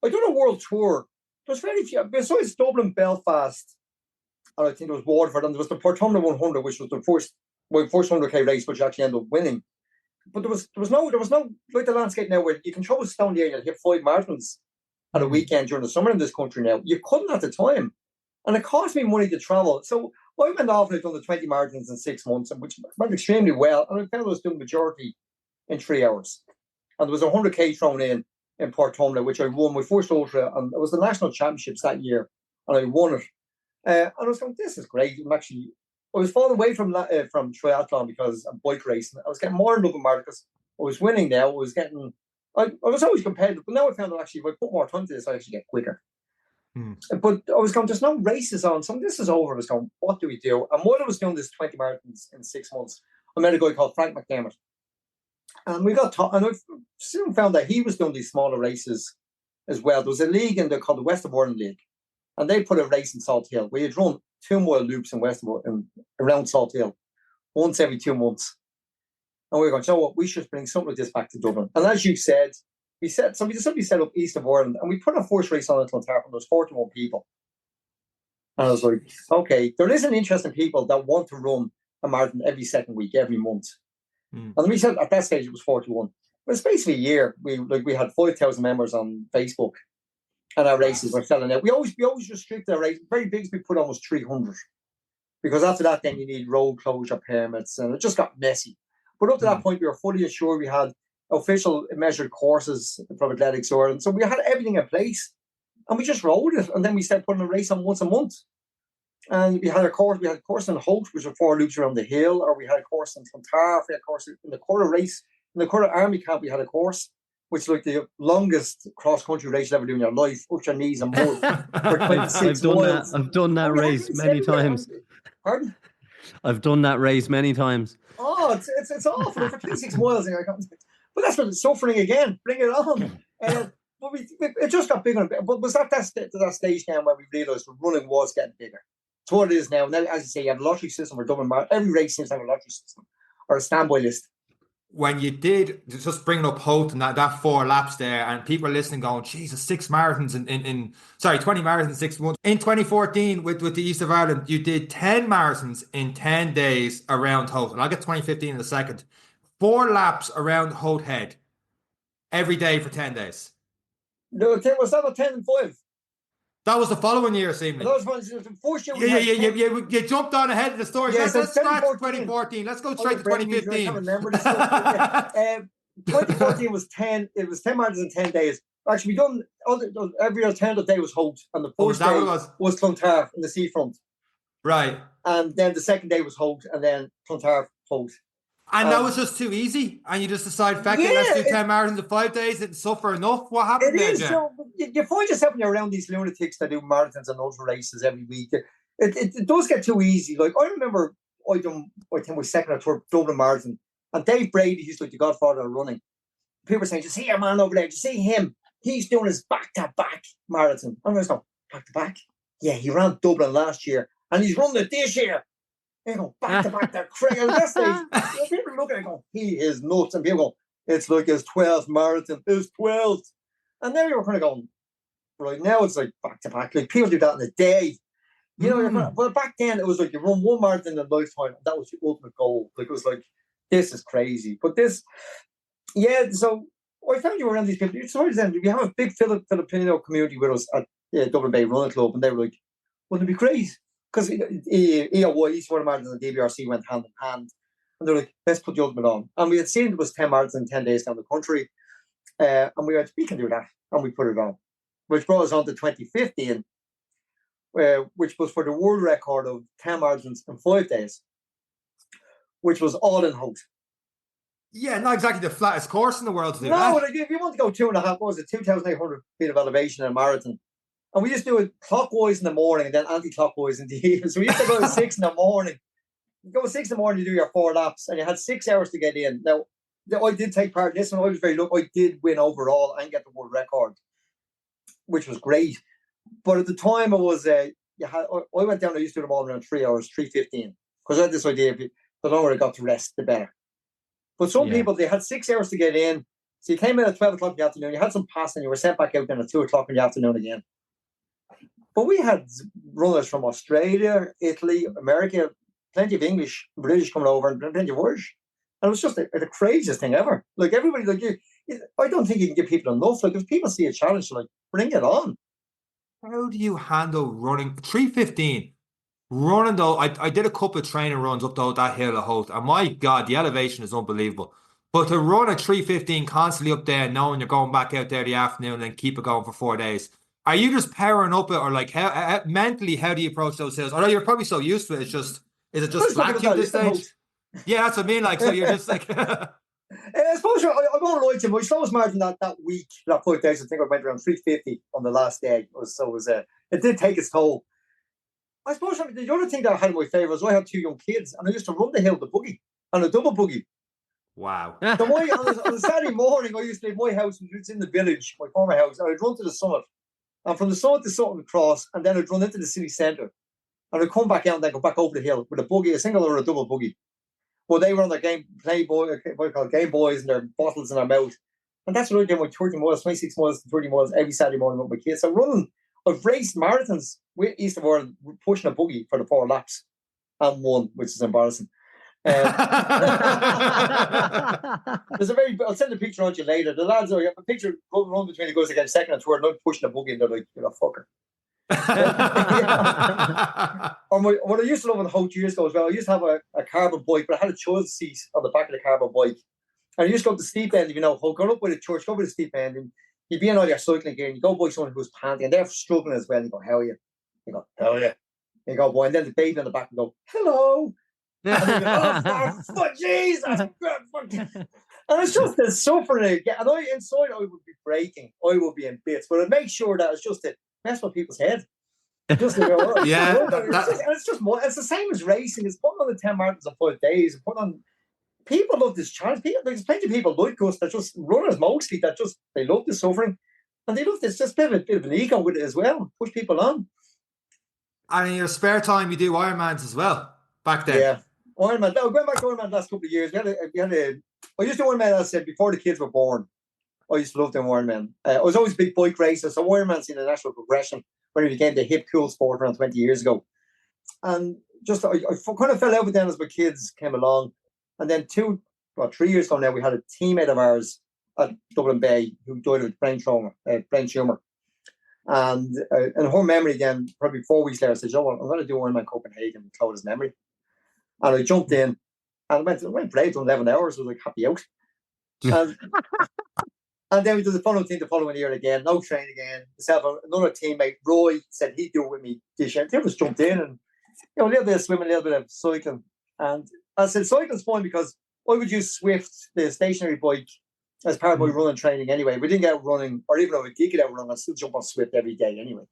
I done a world tour. There's very few, besides Dublin, Belfast, and I think there was Waterford, and there was the Portumna 100, which was my first 100k race, which I actually ended up winning. But there was no like the landscape now where you can throw a stone there and you'll hit 5 marathons at a weekend during the summer in this country now. You couldn't at the time. And it cost me money to travel. So I went off and I'd done the 20 marathons in 6 months, which went extremely well. And I found I was doing the majority in 3 hours. And there was a 100k thrown in Portumna, which I won my first ultra. And it was the national championships that year. And I won it. And I was going, this is great. I was falling away from triathlon because I'm bike racing. I was getting more in love with marathon because I was winning now. I was always competitive. But now I found that actually if I put more time to this, I actually get quicker. But I was going, there's no races on. So this is over. I was going, what do we do? And while I was doing this 20 marathons in 6 months, I met a guy called Frank McDermott. And we got and I soon found that he was doing these smaller races as well. There was a league called the West of Ireland League. And they put a race in Salt Hill where you'd run 2-mile loops in around Salt Hill once every 2 months. And we were going, you know what, we should bring something like this back to Dublin. And as you said, somebody set up East of Ireland, and we put a first race on in Clontarf, and there was 41 people. And I was like, okay, there is an interest in people that want to run a marathon every second week, every month. And we said at that stage it was 41. But it's basically a year. We had 5,000 members on Facebook, and our races were selling out. We always restricted our race. Very big, we put almost 300. Because after that, then you need road closure permits, and it just got messy. But up to that point, we were fully assured. We had official measured courses from Athletics Ireland. So we had everything in place, and we just rolled it. And then we started putting a race on once a month. And we had a course in Holt, which were 4 loops around the hill, or we had a course in Clontarf, we had a course in the Curragh race. In the Curragh Army Camp, we had a course, which is like the longest cross-country race you'll ever do in your life, up your knees and mud for 26 miles. I've done that race many times. Pardon? I've done that race many times. Oh, it's awful for 26 miles. But that's what suffering again. Bring it on. But it just got bigger. But was that stage now where we realised the running was getting bigger? It's what it is now. Now, as you say, you have a lottery system for Dublin Marathon. Every race seems to have a lottery system or a standby list. When you did, just bringing up Holt and that 4 laps there, and people are listening going, Jesus, 6 marathons 20 marathons in 6 months. In 2014, with the East of Ireland, you did 10 marathons in 10 days around Holt. And I'll get 2015 in a second. 4 laps around Holt Head every day for 10 days. No, was that a 10 and 5? That was the following year, seemingly. That was the first year. You jumped on ahead of the story. Yes, let's scratch 2014. Let's go straight to 2015. I can't remember this stuff. 2014 was 10. It was 10 marathons in 10 days. Actually, we done every alternative day was Holt, and the first day was Clontarf in the seafront. Right. And then the second day was Holt, and then Clontarf, Holt. And that was just too easy, and you just decided, let's do 10 marathons in 5 days. Didn't suffer enough. What happened there, Ger? So you find yourself when you're around these lunatics that do marathons and ultra races every week. It does get too easy. Like I remember, I think my second or third Dublin marathon, and Dave Brady, he's like the godfather of running. People were saying, "You see your man over there? You see him? He's doing his back-to-back marathon." And I was going, back-to-back? Yeah, he ran Dublin last year, and he's running it this year. They go back-to-back. They're crazy. At that stage, people look at it and go, he is nuts. And people go, it's like his 12th marathon. His 12th. And then you're kind of going, right, now it's like back-to-back. Like people do that in a day. You know, but back then it was like you run one marathon in a lifetime. And that was your ultimate goal. Like it was like, this is crazy. But this, so I found you around these people. We have a big Filipino community with us at Dublin Bay Running Club. And they were like, wouldn't it be great because EOY, East Water Marathon and DBRC went hand in hand. And they're like, let's put the ultimate on. And we had seen it was 10 marathons in 10 days down the country. And we went, we can do that. And we put it on, which brought us on to 2015, which was for the world record of 10 marathons in 5 days, which was all in Hout. Yeah, not exactly the flattest course in the world to do No, that. like if you want to go 2.5, what was it, 2,800 feet of elevation in a marathon. And we just do it clockwise in the morning and then anti-clockwise in the evening. So we used to go at 6 in the morning. You go at 6 in the morning, you do your 4 laps, and you had 6 hours to get in. Now, I did take part in this one. I was very lucky. I did win overall and get the world record, which was great. But at the time, it was I went down. I used to do them all around 3 hours, 3:15, because I had this idea: the longer I got to rest, the better. But some people, they had 6 hours to get in. So you came in at 12 o'clock in the afternoon. You had some passing. You were sent back out then at 2 o'clock in the afternoon again. But we had runners from Australia, Italy, America, plenty of English, British coming over, and plenty of Irish. And it was just the craziest thing ever. Like everybody, like I don't think you can give people enough. Like if people see a challenge, like bring it on. How do you handle running 3:15? Running though, I did a couple of training runs up that hill of Holt, and my God, the elevation is unbelievable. But to run at 3:15 constantly up there, knowing you're going back out there the afternoon, and then keep it going for 4 days, are you just powering up it, or like how mentally how do you approach those hills? Although you're probably so used to it, is it just flat at this stage? Yeah, that's what I mean. Like, so you're just like. I suppose I won't lie to you. My slowest marathon that week, that 5 days, I think I went around 3:50 on the last day. It did take its toll. I suppose the other thing that I had in my favour was I had 2 young kids, and I used to run the hill, the buggy, and a double buggy. Wow. So on a Saturday morning, I used to leave my house, it's in the village, my former house, and I'd run to the summit. And from the summit to Sutton across, and then I'd run into the city centre. And I'd come back out and then go back over the hill with a buggy, a single or a double buggy. Well, they were on their Game Boys and their bottles in their mouth. And that's what I did with 30 miles, 26 miles to 30 miles every Saturday morning with my kids. So I've raced marathons with East of Ireland, pushing a buggy for the 4 laps and won, which is embarrassing. I'll send a picture on to you later. The lads, I have a picture run between the guys again, second and third, and I'm pushing a buggy, and they're like, you're a fucker. What I used to love on Hout years ago as well, I used to have a carbon bike, but I had a child seat on the back of the carbon bike. And I used to go up the steep end, going up by the church, go by the steep end, and you'd be in all your cycling gear, and you go by someone who's panting, and they're struggling as well, and you go, how are you? You go, hell yeah. You go, boy, and then the baby on the back will go, hello. And they go, oh, Jesus. And it's just the suffering again. And inside I would be breaking. I would be in bits. But I'd make sure that it's just to mess with people's head. Just to go, it's the same as racing. It's putting on the 10 marathons in 5 days. People love this challenge. There's plenty of people like us that just runners mostly that just they love the suffering. And they love this just a bit of an ego with it as well. Push people on. And in your spare time you do Ironmans as well back then. Yeah. Ironman. Going back to Ironman the last couple of years, I used to Ironman, as I said, before the kids were born. I used to love doing Ironman. I was always a big bike racer, so Ironman's in a natural progression when it became the hip, cool sport around 20 years ago. And just, I kind of fell out with them as my kids came along. And then 3 years ago now, we had a teammate of ours at Dublin Bay who died of brain tumour. And in her memory, then, probably 4 weeks later, I said, I'm going to do Ironman Copenhagen and close his memory. And I jumped in and went played for 11 hours. I was like happy out. And then we did the following thing the following year again. No training again. Myself, another teammate, Roy, said he'd do it with me this year. They just jumped in and a little bit of swimming, a little bit of cycling. And I said cycling's fun because I would use Swift, the stationary bike, as part of my running training anyway. If we didn't get out running, or even if we did get out running, I'd still jump on Swift every day anyway.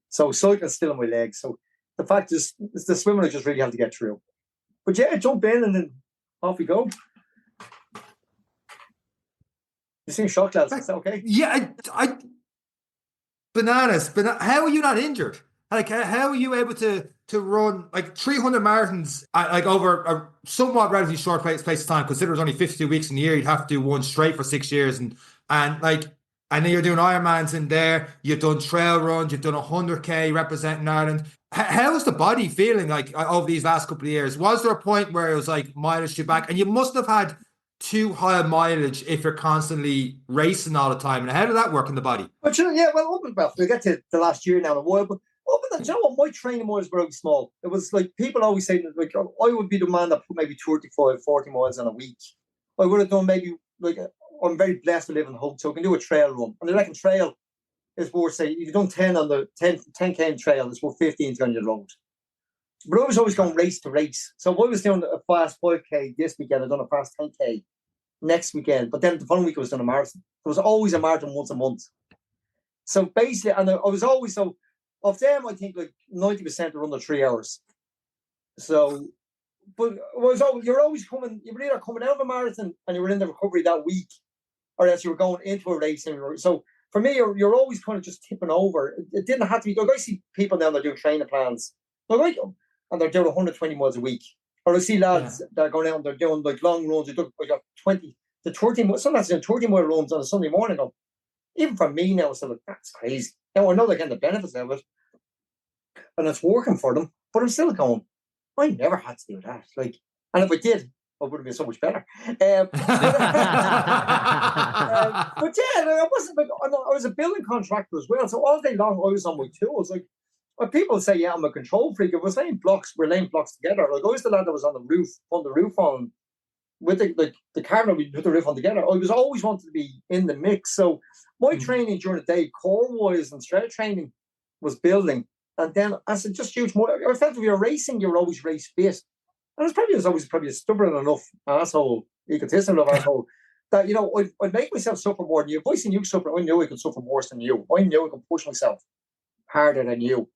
So cycling's still in my legs. So the fact is, the swimming I just really have to get through. But yeah, jump in and then off we go. You sing shot lads, is that okay? Yeah, bananas. How are you not injured? Like, how are you able to run like 300 marathons like over a somewhat relatively short space of time? Consider it's only 52 weeks in the year. You'd have to do one straight for 6 years, and like, and then you're doing Ironmans in there. You've done trail runs. You've done 100K representing Ireland. How is the body feeling like over these last couple of years? Was there a point where it was like mileage you back, and you must have had too high mileage if you're constantly racing all the time? And how did that work in the body? But we'll get to the last year now in a while. But up in you know what? My training miles were very small. It was like people always say, like, I would be the man that put maybe 35, 40 miles in a week. I would have done maybe, like, I'm very blessed to live in Hope, so I can do a trail run. And I reckon trail is worth, say, if you've done 10 on the 10K trail, it's worth 15 on your road. But I was always going race to race. So I was doing a fast 5K this weekend, I done a fast 10K next weekend. But then the following week I was doing a marathon. There was always a marathon once a month. So basically, and I was always so, of them, I think like 90% are under 3 hours. So, but you're always coming, you were either coming out of a marathon and you were in the recovery that week, or else you were going into a race. So for me, you're always kind of just tipping over. It didn't have to be, like I see people now that are doing training plans, like and they're doing 120 miles a week. Or I see lads that are going out and they're doing like long runs. They do like 20 to 30, sometimes doing 30 mile runs on a Sunday morning. Even for me now, so like, that's crazy. Now I know they're getting the benefits of it, and it's working for them. But I'm still going, I never had to do that. Like, and if I did, I would have been so much better. But yeah, I wasn't. Like, I was a building contractor as well, so all day long I was on my tools. Like, when people say, "Yeah, I'm a control freak," we're laying blocks together. Like, I was the lad that was on the roof, on with the camera. We put the roof on together. I was always wanted to be in the mix. So my training during the day, core wise and strength training, was building. And then I said, just huge more. I felt if you're racing, you're always race fit. And I was always probably a stubborn enough asshole, egotistical enough asshole, that, you know, I'd make myself suffer more than you. If I seen you suffer, I knew I could suffer worse than you. I knew I could push myself harder than you.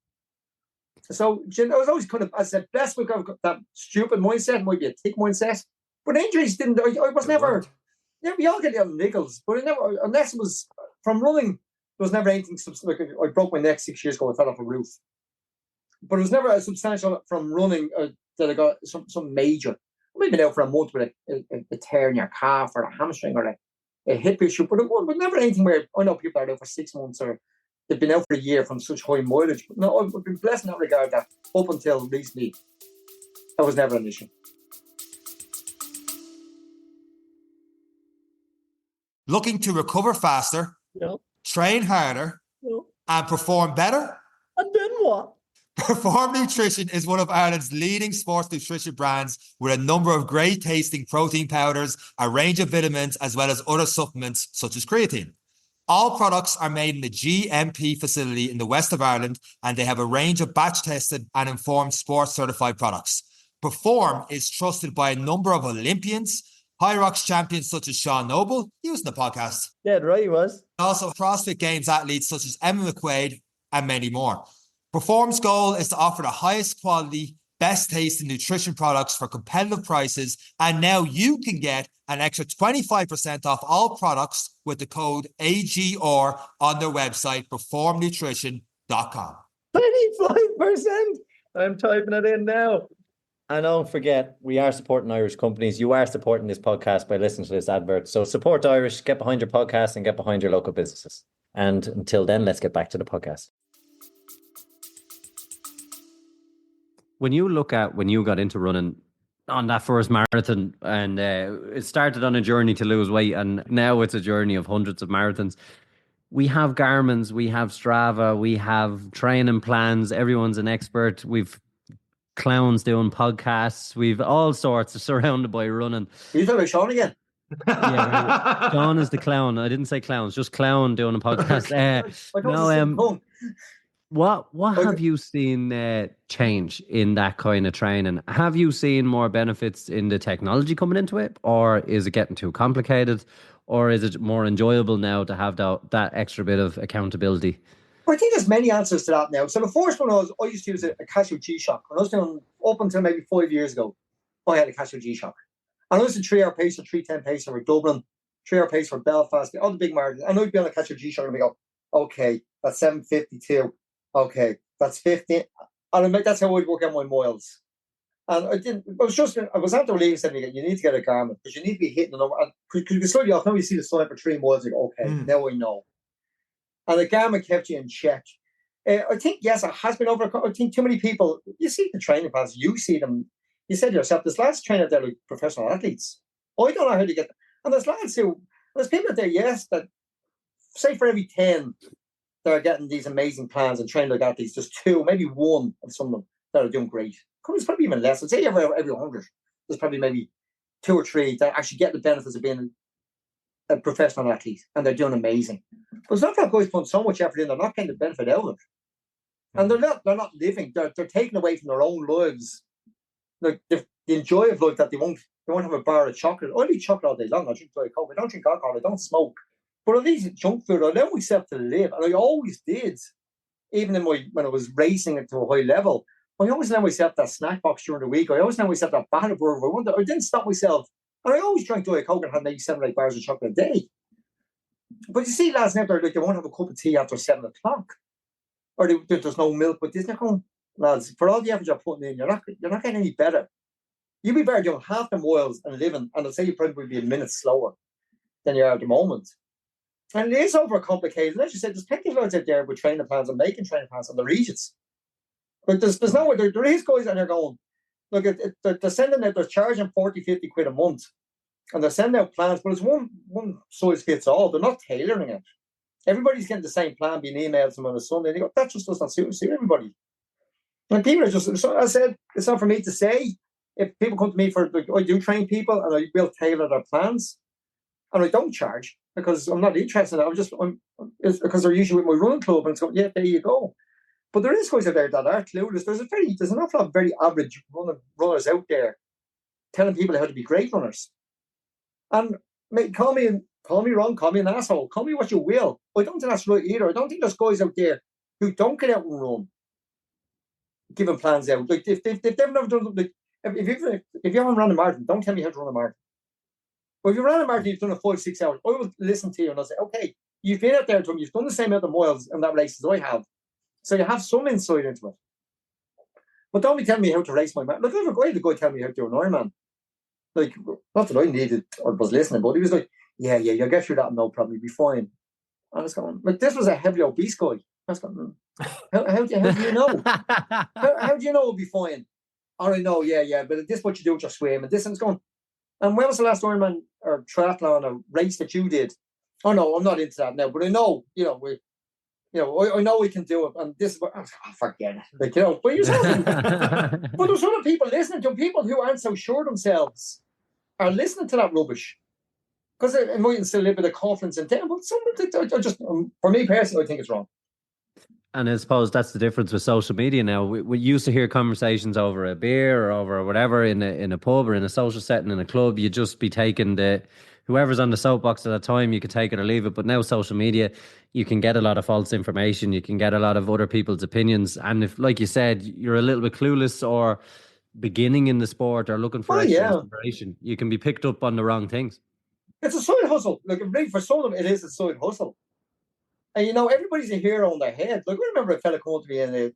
So I was always kind of, I said, best week I've got that stupid mindset, might be a tick mindset. But injuries didn't, I was never, yeah, we all get little niggles, but I never, unless it was from running, there was never anything, like I broke my neck 6 years ago, I fell off a roof. But it was never a substantial from running that I got some major. Maybe now for a month with a tear in your calf or a hamstring or a hip issue, but it was never anything where I know people are out for 6 months or they've been out for a year from such high mileage. But no, I've been blessed in that regard that up until recently, that was never an issue. Looking to recover faster, train harder, and perform better? And then what? Perform Nutrition is one of Ireland's leading sports nutrition brands with a number of great tasting protein powders, a range of vitamins, as well as other supplements such as creatine. All products are made in the GMP facility in the west of Ireland, and they have a range of batch tested and informed sports certified products. Perform is trusted by a number of Olympians, High Rocks champions such as Sean Noble, he was in the podcast. Yeah, right, he was. Also CrossFit Games athletes such as Emma McQuaid and many more. Perform's goal is to offer the highest quality, best tasting nutrition products for competitive prices, and now you can get an extra 25% off all products with the code AGR on their website, performnutrition.com. 25%! I'm typing it in now. And don't forget, we are supporting Irish companies. You are supporting this podcast by listening to this advert. So support Irish, get behind your podcast and get behind your local businesses. And until then, let's get back to the podcast. When you look at when you got into running on that first marathon, and it started on a journey to lose weight, and now it's a journey of hundreds of marathons. We have Garmin's, we have Strava, we have training plans. Everyone's an expert. We've clowns doing podcasts. We've all sorts of surrounded by running. You talking about Sean again? Yeah, Sean is the clown. I didn't say clowns, just clown doing a podcast. What have you seen change in that kind of training? Have you seen more benefits in the technology coming into it, or is it getting too complicated, or is it more enjoyable now to have that extra bit of accountability? I think there's many answers to that now. So the first one I used to use a Casio G-Shock. When I was doing up until maybe 5 years ago, I had a Casio G-Shock. And I was a 3-hour pacer, 3:10 pacer for Dublin, 3-hour pacer for Belfast, all the big marathons. And I'd be on a Casio G-Shock and we go, okay, that's 7:52. Okay, that's 50. And that's how I'd work out my miles. And I was at the release and you need to get a Garmin because you need to be hitting the number. Because you can slow you off. Now you see the sign for 3 miles, you go, okay, now I know. And the Garmin kept you in check. I think, yes, it has been over. I think too many people, you see the training plans, you see them. You said to yourself, there's lads training out there like professional athletes. I don't know how to get them. And there's lads there's people out there, yes, that say for every 10 they're getting these amazing plans and training like athletes. There's 2, maybe 1 of some of them that are doing great. It's probably even less. I'd say every 100, there's probably maybe 2 or 3 that actually get the benefits of being a professional athlete, and they're doing amazing. But it's not that guys putting so much effort in, they're not getting the benefit out of it. And they're not living, they're taking away from their own lives, like the joy of life, that they won't have a bar of chocolate. I eat chocolate all day long. I drink Diet Coke. I don't drink alcohol. I don't smoke. But at least junk food, I allow myself to live, and I always did. Even when I was racing it to a high level, I always allowed myself that snack box during the week. I always allowed myself that batter burger. I didn't stop myself. And I always drank Diet Coke and had maybe 7 or 8 bars of chocolate a day. But you see, lads now, they're like, they won't have a cup of tea after 7 o'clock. Or there's no milk. But they're going, lads, for all the effort you're putting in, you're not getting any better. You'd be better doing half the miles and living, and I'd say you probably be a minute slower than you are at the moment. And it is overcomplicated. And as you said, there's plenty of guys out there with training plans and making training plans, and they're idiots. But there's no way. There is guys and they're going, look, they're sending out, they're charging 40, 50 quid a month, and they're sending out plans, but it's one size fits all. They're not tailoring it. Everybody's getting the same plan being emailed to them on a Sunday, and they go, that just does not suit everybody. And people are just, so I said, it's not for me to say. If people come to me for, like, I do train people and I will tailor their plans, and I don't charge because I'm not interested in it. It's because they're usually with my running club, and it's going, yeah, there you go. But there is guys out there that are clueless. There's an awful lot of very average runners out there telling people how to be great runners. And call me wrong, call me an asshole, call me what you will. I don't think that's right either. I don't think there's guys out there who don't get out and run, giving plans out. Like if they've never done, like, if you haven't run a marathon, don't tell me how to run a marathon. But if you ran a marathon, you've done it 5-6 hours, I will listen to you and I'll say, okay, you've been out there, Tom, you've done the same amount of miles in that race as I have. So you have some insight into it. But don't be telling me how to race my man. Look, I had a guy tell me how to do an Ironman. Like, not that I needed or was listening, but he was like, yeah, you'll get through that, no problem, you'll be fine. I was going, like, this was a heavily obese guy. I was going, how do you know? How do you know it'll be fine? Oh, I know, yeah, but this is what you do with your swim, and this, and it's going. And when was the last Ironman or triathlon or race that you did? Oh no, I'm not into that now, but I know, I know we can do it, and this is what, forget it. Like, but there's other people listening to people who aren't so sure themselves are listening to that rubbish because it might instill a little bit of confidence in them. But some of it, I just, for me personally, I think it's wrong. And I suppose that's the difference with social media now. We used to hear conversations over a beer or over whatever in a pub or in a social setting in a club. You'd just be taking whoever's on the soapbox at that time, you could take it or leave it. But now social media, you can get a lot of false information. You can get a lot of other people's opinions. And if, like you said, you're a little bit clueless or beginning in the sport or looking for extra inspiration, you can be picked up on the wrong things. It's a side hustle. Like, for some of them, it is a side hustle. And, everybody's a hero in their head. Like, I remember a fella coming to me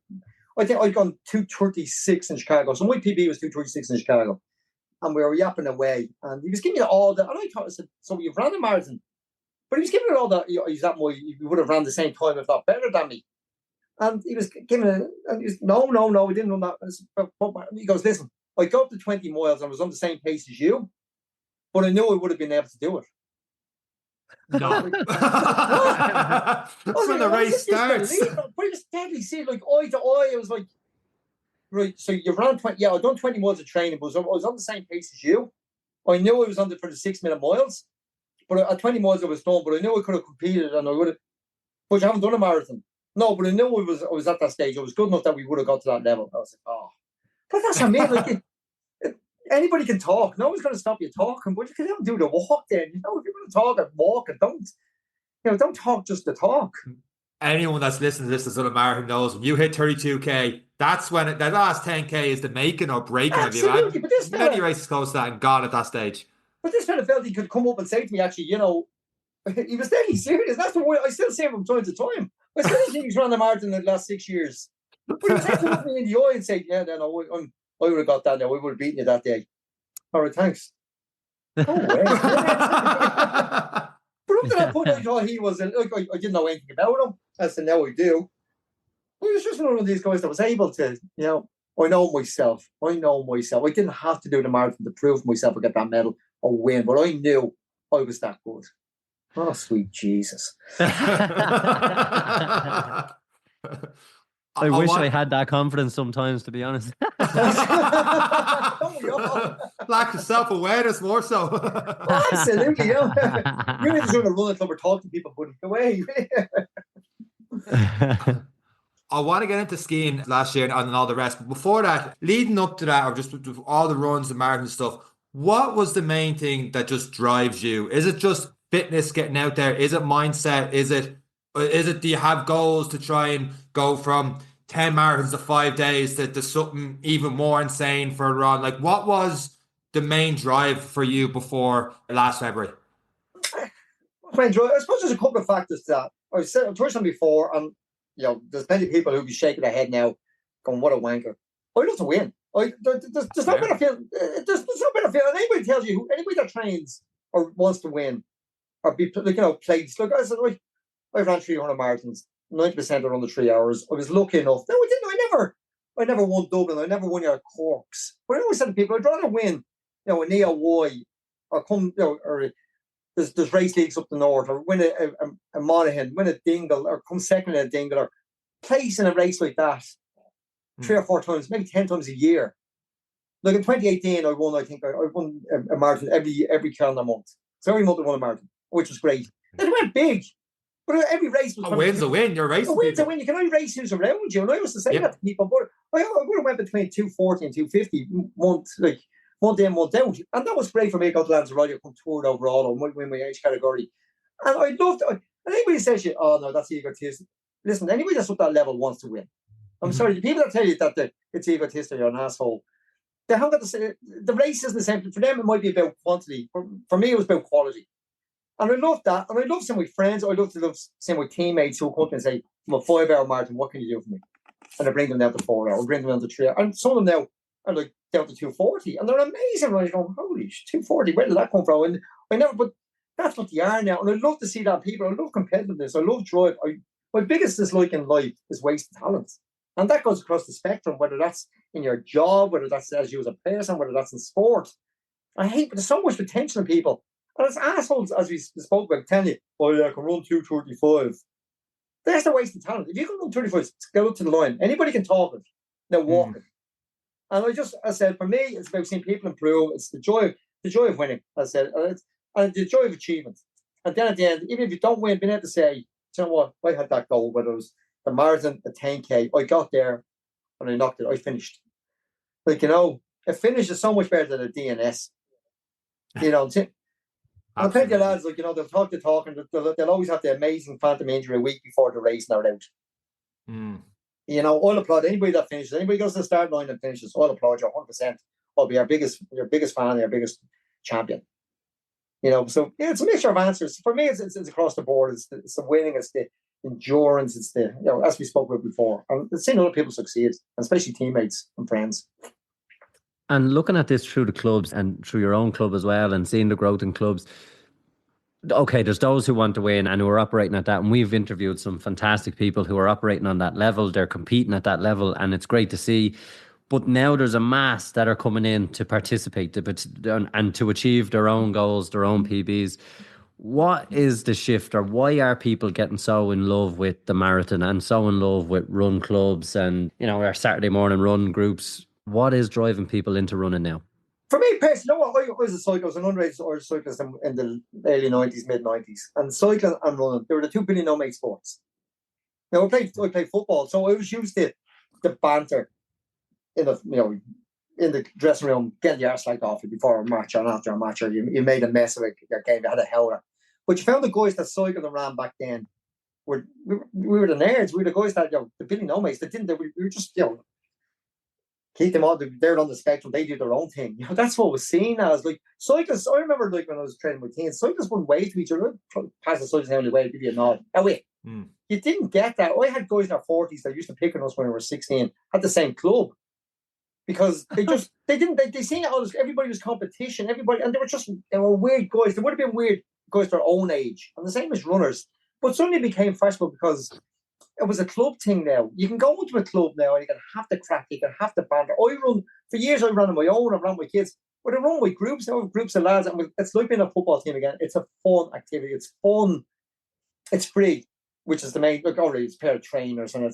I think I'd gone 2:36 in Chicago. So my PB was 2:36 in Chicago. And we were yapping away. And he was giving me all that. And I said, so you've ran a marathon. But he was giving it all that. You would have ran the same time, if not better than me. And he was giving it. And he was, no, we didn't run that. He goes, listen, I got up to 20 miles and I was on the same pace as you. But I knew I would have been able to do it. No. That's when the race starts. But he was deadly serious, like eye to eye. I was like, right, so you've run 20. Yeah, I've done 20 miles of training, but I was on the same pace as you. I knew I was on for the 6-minute miles, but at 20 miles I was done. But I knew I could have competed, and I would have. But you haven't done a marathon. No, but I knew I was at that stage. I was good enough that we would have got to that level. I was like, oh, but that's what I mean. Like, anybody can talk. No one's going to stop you talking, but you can do the walk then. If you're going to talk and walk, and don't talk just to talk. Anyone that's listening to this that's done a marathon knows when you hit 32k, that's when that last 10k is the making or breaking of you. Absolutely, but this many races close to that and gone at that stage. But this fella felt he could come up and say to me, actually, he was deadly serious. That's the way I still say him from time to time. I still think he's run a marathon in the last 6 years. But he was able to look me in the eye and say, yeah, no, I would have got that now. I would have beaten you that day. All right, thanks. Oh, well. But up to that point, I thought he was, I didn't know anything about him. I said, now I do. But he was just one of these guys that was able to, I know myself. I didn't have to do the marathon to prove myself or get that medal or win, but I knew I was that good. Oh, sweet Jesus. I wish I had that confidence sometimes, to be honest. Don't we all? Lack of self-awareness, more so. Absolutely, you need to sort of run a club or talk to people, buddy. Away. I want to get into skiing last year and all the rest. But before that, leading up to that, or just with all the runs and marathon stuff, what was the main thing that just drives you? Is it just fitness, getting out there? Is it mindset? Is it, do you have goals to try and go from 10 marathons to 5 days to something even more insane for a run? Like, what was the main drive for you before last February? I suppose there's a couple of factors to that. I've touched on before, and there's plenty of people who'll be shaking their head now, going, "What a wanker!" I love to win. There's no better feeling. There's no better feeling. Anybody tells you, anybody that trains or wants to win, or be plays. Look, I said, I ran 300 marathons. 90% are under 3 hours. I was lucky enough. No, I didn't. I never won Dublin. I never won your Corks. But I always said to people, I'd rather win, an EOY, or come, or there's race leagues up the north, or win a Monaghan, win a Dingle, or come second in a Dingle, or place in a race like that 3 or 4 times, maybe 10 times a year. Like in 2018, I won a marathon every calendar month. So every month I won a marathon, which was great. It went big. But every race was a win's a win. You're racing. A win's a win. You can only race who's around you. And I used to say that to people, but I would have went between 240 and 250 month in, month out. And that was great for me. I got to Lanzarote, come third overall, I might win my age category. And I loved it. And anybody says, oh no, that's egotistic. Listen, anybody that's at that level wants to win. I'm sorry, the people that tell you that it's egotistic, you're an asshole. They haven't got the race isn't the same. For them, it might be about quantity. For me, it was about quality. And I love that. And I love seeing my friends. I love seeing my teammates who come up and say, I'm a 5-hour marathon, what can you do for me? And I bring them down to 4 hours, bring them down to 3 hours. And some of them now are like down to 240. And they're amazing. And I go, holy 240, where did that come from? And but that's what they are now. And I love to see that people. I love competitiveness. I love drive. My biggest dislike in life is wasted talent. And that goes across the spectrum, whether that's in your job, whether that's as you as a person, whether that's in sport. I hate, but there's so much potential in people. And it's assholes, as we spoke about, telling you, oh yeah, I can run 2:35. That's a waste of talent. If you can run 35, go up to the line. Anybody can talk it. Now walk it. And I said, for me, it's about seeing people improve. It's the joy of winning, I said. And the joy of achievement. And then at the end, even if you don't win, being able to say, you know what, I had that goal, whether it was the marathon, the 10K, I got there and I knocked it, I finished. A finish is so much better than a DNS. I'll tell you lads, they'll talk the talk and they'll always have the amazing phantom injury a week before the race and they're out. I'll applaud anybody that finishes. Anybody goes to the start line and finishes, I'll applaud you 100%. I'll be your biggest fan, your biggest champion. So it's a mixture of answers. For me, it's across the board. It's the winning, it's the endurance, it's the, as we spoke about before. And seeing other people succeed, and especially teammates and friends. And looking at this through the clubs and through your own club as well, and seeing the growth in clubs, okay, there's those who want to win and who are operating at that. And we've interviewed some fantastic people who are operating on that level. They're competing at that level, and it's great to see. But now there's a mass that are coming in to participate and to achieve their own goals, their own PBs. What is the shift, or why are people getting so in love with the marathon and so in love with run clubs and, our Saturday morning run groups? What is driving people into running now? For me, personally, I was a cyclist. I was an underage cyclist in the early 90s, mid-90s. And cycling and running, they were the two really no-make sports. Now, I played football, so I was used to the banter in the dressing room, getting the arse slagged off before a match or after a match, or you made a mess of it, your game, you had a howler. But you found the guys that cycled and ran back then, we were the nerds. We were the guys that, the Billy no-makes, we were just, keep them on. They're on the spectrum. They do their own thing. That's what was seen as cyclists. I remember when I was training with teens, cyclists wouldn't wave to each other. Pass the cyclist the only way, give you a nod. Oh wait, you didn't get that. I had guys in their 40s that used to pick on us when we were 16 at the same club because they seen all this. Everybody was competition. Everybody, and they were weird guys. They would have been weird guys their own age, and the same as runners. But suddenly became fashionable because it was a club thing now. You can go into a club now and you can have the crack, you can have the banter. For years I ran on my own, I ran with kids. But I run with groups now, groups of lads, and it's like being a football team again. It's a fun activity. It's fun. It's free, which is the main. Look, already it's a pair of trainers, and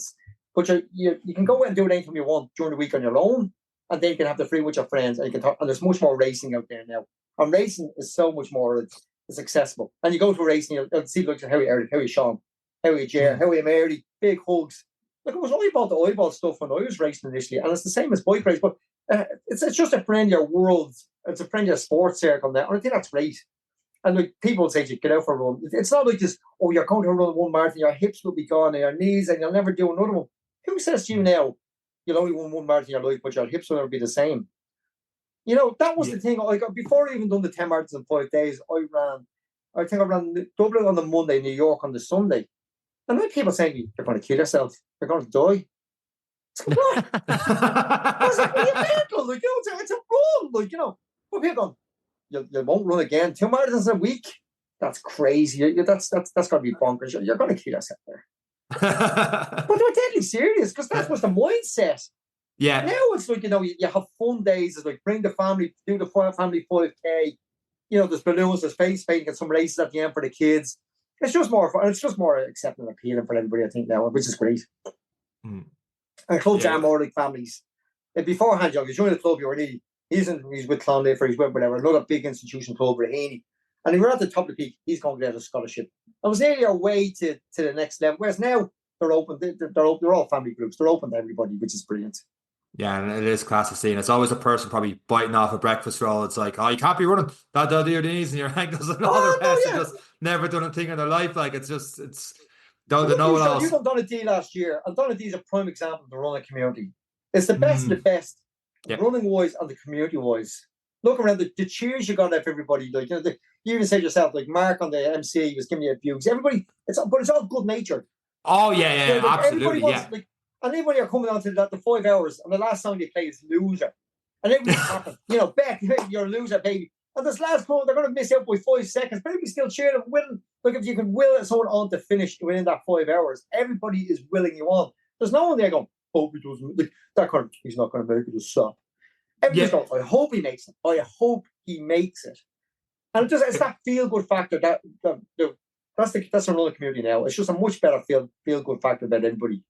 but you can go out and do anything you want during the week on your own, and then you can have the free with your friends, and you can talk. And there's much more racing out there now. And racing is so much more. It's accessible. And you go to a racing, you'll see like how you Sean, how you Ger, how you Mary, big hugs. Look, it was eyeball stuff when I was racing initially, and it's the same as bike race, but it's just a friendlier world. It's a friendlier sports circle now, and I think that's great. And like people say, get out for a run. It's not like this. Oh, you're going to run one marathon, your hips will be gone, and your knees, and you'll never do another one. Who says to you now you'll only run one marathon in your life, but your hips will never be the same? You know, that was the thing. Like before I even done the 10 marathons in 5 days, I think I ran Dublin on the Monday, New York on the Sunday. And then people saying, you're going to kill yourself. You're going to die. What? I was like, what are you mental? Like, you know, it's a run. Like, you know, but people going, you won't run again. 2 marathons a week? That's crazy. That's got to be bonkers. You're going to kill yourself there. But they're deadly serious because that was the mindset. Yeah. Now it's like, you know, you have fun days. It's like bring the family, do the family 5K. You know, there's balloons, there's face painting, and some races at the end for the kids. It's just more fun. It's just more accepting and appealing for everybody, I think, now, which is great. And clubs are more like families. And beforehand, you join the club, he's with Clonliffe, he's with whatever, another big institution club, Raheny. And if you're at the top of the peak, he's going to get a scholarship. It was nearly our way to the next level. Whereas now they're open, they're all family groups. They're open to everybody, which is brilliant. Yeah, and it is class to see. And it's always a person probably biting off a breakfast roll. It's like, oh, you can't be running. That'll do your knees and your ankles and all the rest. They've just never done a thing in their life. Like, it's don't know what else. You've done Donadee last year, and Donadee is a prime example of the running community. It's the best of the best, running wise and the community wise. Look around the cheers you got out for everybody. Like, you know, you even said yourself, like Mark on the MC was giving you abuse. Everybody, but it's all good natured. Oh yeah, like, absolutely, like, and then when you're coming on to the 5 hours, and the last song they play is Loser. And everybody's happy. You know, Beck, you're a loser, baby. And this last coming, they're going to miss out by 5 seconds. But everybody's still cheering and willing. Like, if you can will someone on to finish within that 5 hours, everybody is willing you on. There's no one there going, hope he doesn't. Like, that kind of, he's not going to make it, just stop. Everybody's going, I hope he makes it. I hope he makes it. And it's that feel-good factor. That's the running community now. It's just a much better feel-good factor than anybody.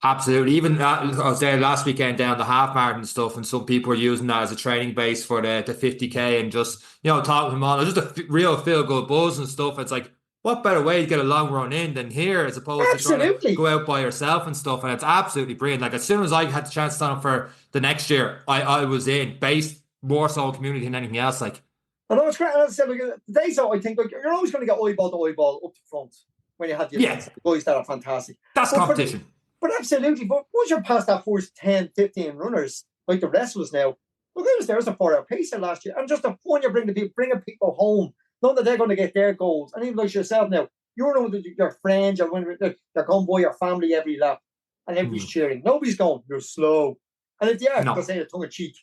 Absolutely. Even I was there last weekend down the half marathon stuff, and some people are using that as a training base for the 50K and just, you know, talking to them on. It's just a real feel-good buzz and stuff. It's like, what better way to get a long run in than here as opposed to trying to go out by yourself and stuff. And it's absolutely brilliant. Like, as soon as I had the chance to sign up for the next year, I was in, based more so community than anything else. Like, I know it's great. As I said, like, the days out, I think, like, you're always going to get eyeball to eyeball up the front when you have the events. The boys that are fantastic. That's competition. But absolutely, but once you're past that first 10, 15 runners, like the rest of us now, look, I was there as a 4-hour pacer last year, and just the fun you're bringing people home, knowing that they're going to get their goals. And even like yourself now, you're knowing that your friends, you're going by your family every lap, and everybody's cheering. Nobody's going, you're slow. And if they are, they'll say it tongue in cheek.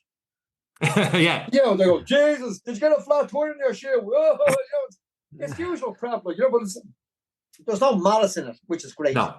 Yeah. You know, they go, Jesus, did you get a flat tire in your shoe? Whoa, you know, it's the usual crap, like, you know, but there's no malice in it, which is great. No.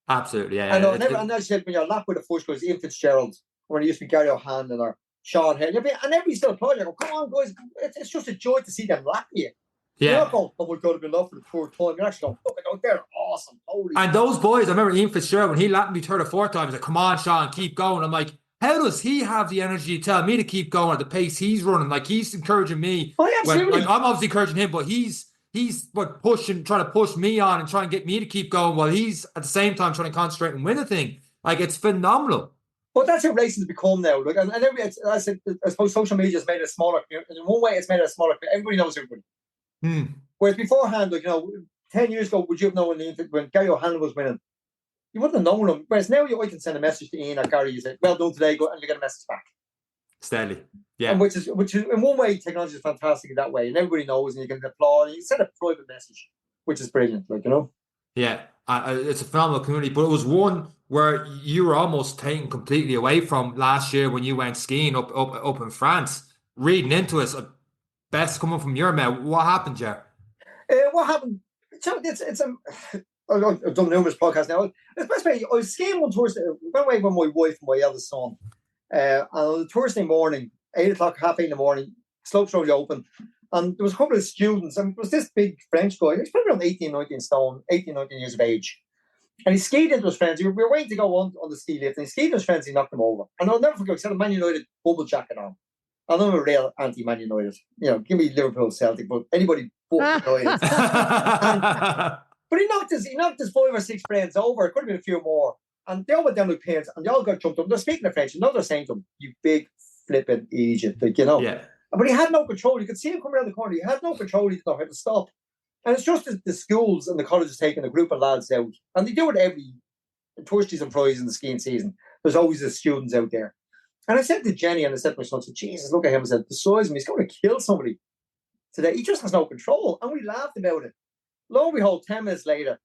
Absolutely, yeah. I know, and as I said, when you're lapped with the first guys, Ian Fitzgerald, when he used to be Gary O'Hanlon or Sean Hill, and everybody's still applauding. Go, come on, guys, it's just a joy to see them lap you. Yeah. You're not going, oh my God, I've been lapped for the third time. You're actually going, look, they're awesome. Holy and those boys, I remember Ian Fitzgerald, when he lapped me 3rd or 4th time, he's like, come on, Sean, keep going. I'm like, how does he have the energy to tell me to keep going at the pace he's running? Like, he's encouraging me. Oh, yeah, absolutely. I'm obviously encouraging him, but he's trying to push me on and try and get me to keep going while he's at the same time trying to concentrate and win a thing. Like, it's phenomenal. But that's how racing's become now. Like, and I suppose social media has made it a smaller community. In one way, it's made it a smaller community. Everybody knows everybody. Whereas beforehand, like, you know, 10 years ago, would you have known when Gary O'Hanlon was winning? You wouldn't have known him. Whereas now I can send a message to Ian or Gary, you say, well done today, go, and you get a message back. Steady. Yeah. And which is in one way, technology is fantastic in that way, and everybody knows, and you can applaud, and you send a private message, which is brilliant, like, you know. Yeah, it's a phenomenal community, but it was one where you were almost taken completely away from last year when you went skiing up in France. Reading into it, best coming from your mouth. What happened, Ger? What happened? I've done numerous podcasts now. It's best way. I was skiing one Thursday. Went away with my wife and my eldest son. And on the Thursday morning, 8 o'clock, half 8 in the morning, slopes really open. And there was a couple of students, and it was this big French guy, he was probably around 18, 19 stone, 18, 19 years of age. And he skied into his friends. We were waiting to go on the ski lift, and he skied into his friends, and he knocked them over. And I'll never forget, he had a Man United bubble jacket on. I'm a real anti-Man United. You know, give me Liverpool, Celtic, but anybody but United. But he knocked his 5 or 6 friends over. It could have been a few more. And they all went down with pins, and they all got jumped up. They're speaking of French, and now they're saying to him, "You big flipping idiot," like, you know. Yeah. But he had no control. You could see him coming around the corner. He had no control. He didn't know how to stop. And it's just the schools and the colleges taking a group of lads out. And they do it every Thursdays and Fridays in the skiing season. There's always the students out there. And I said to Jenny, and I said to my son, I said, Jesus, look at him. I said, the size of him, he's going to kill somebody today. He just has no control. And we laughed about it. Lo and behold, 10 minutes later,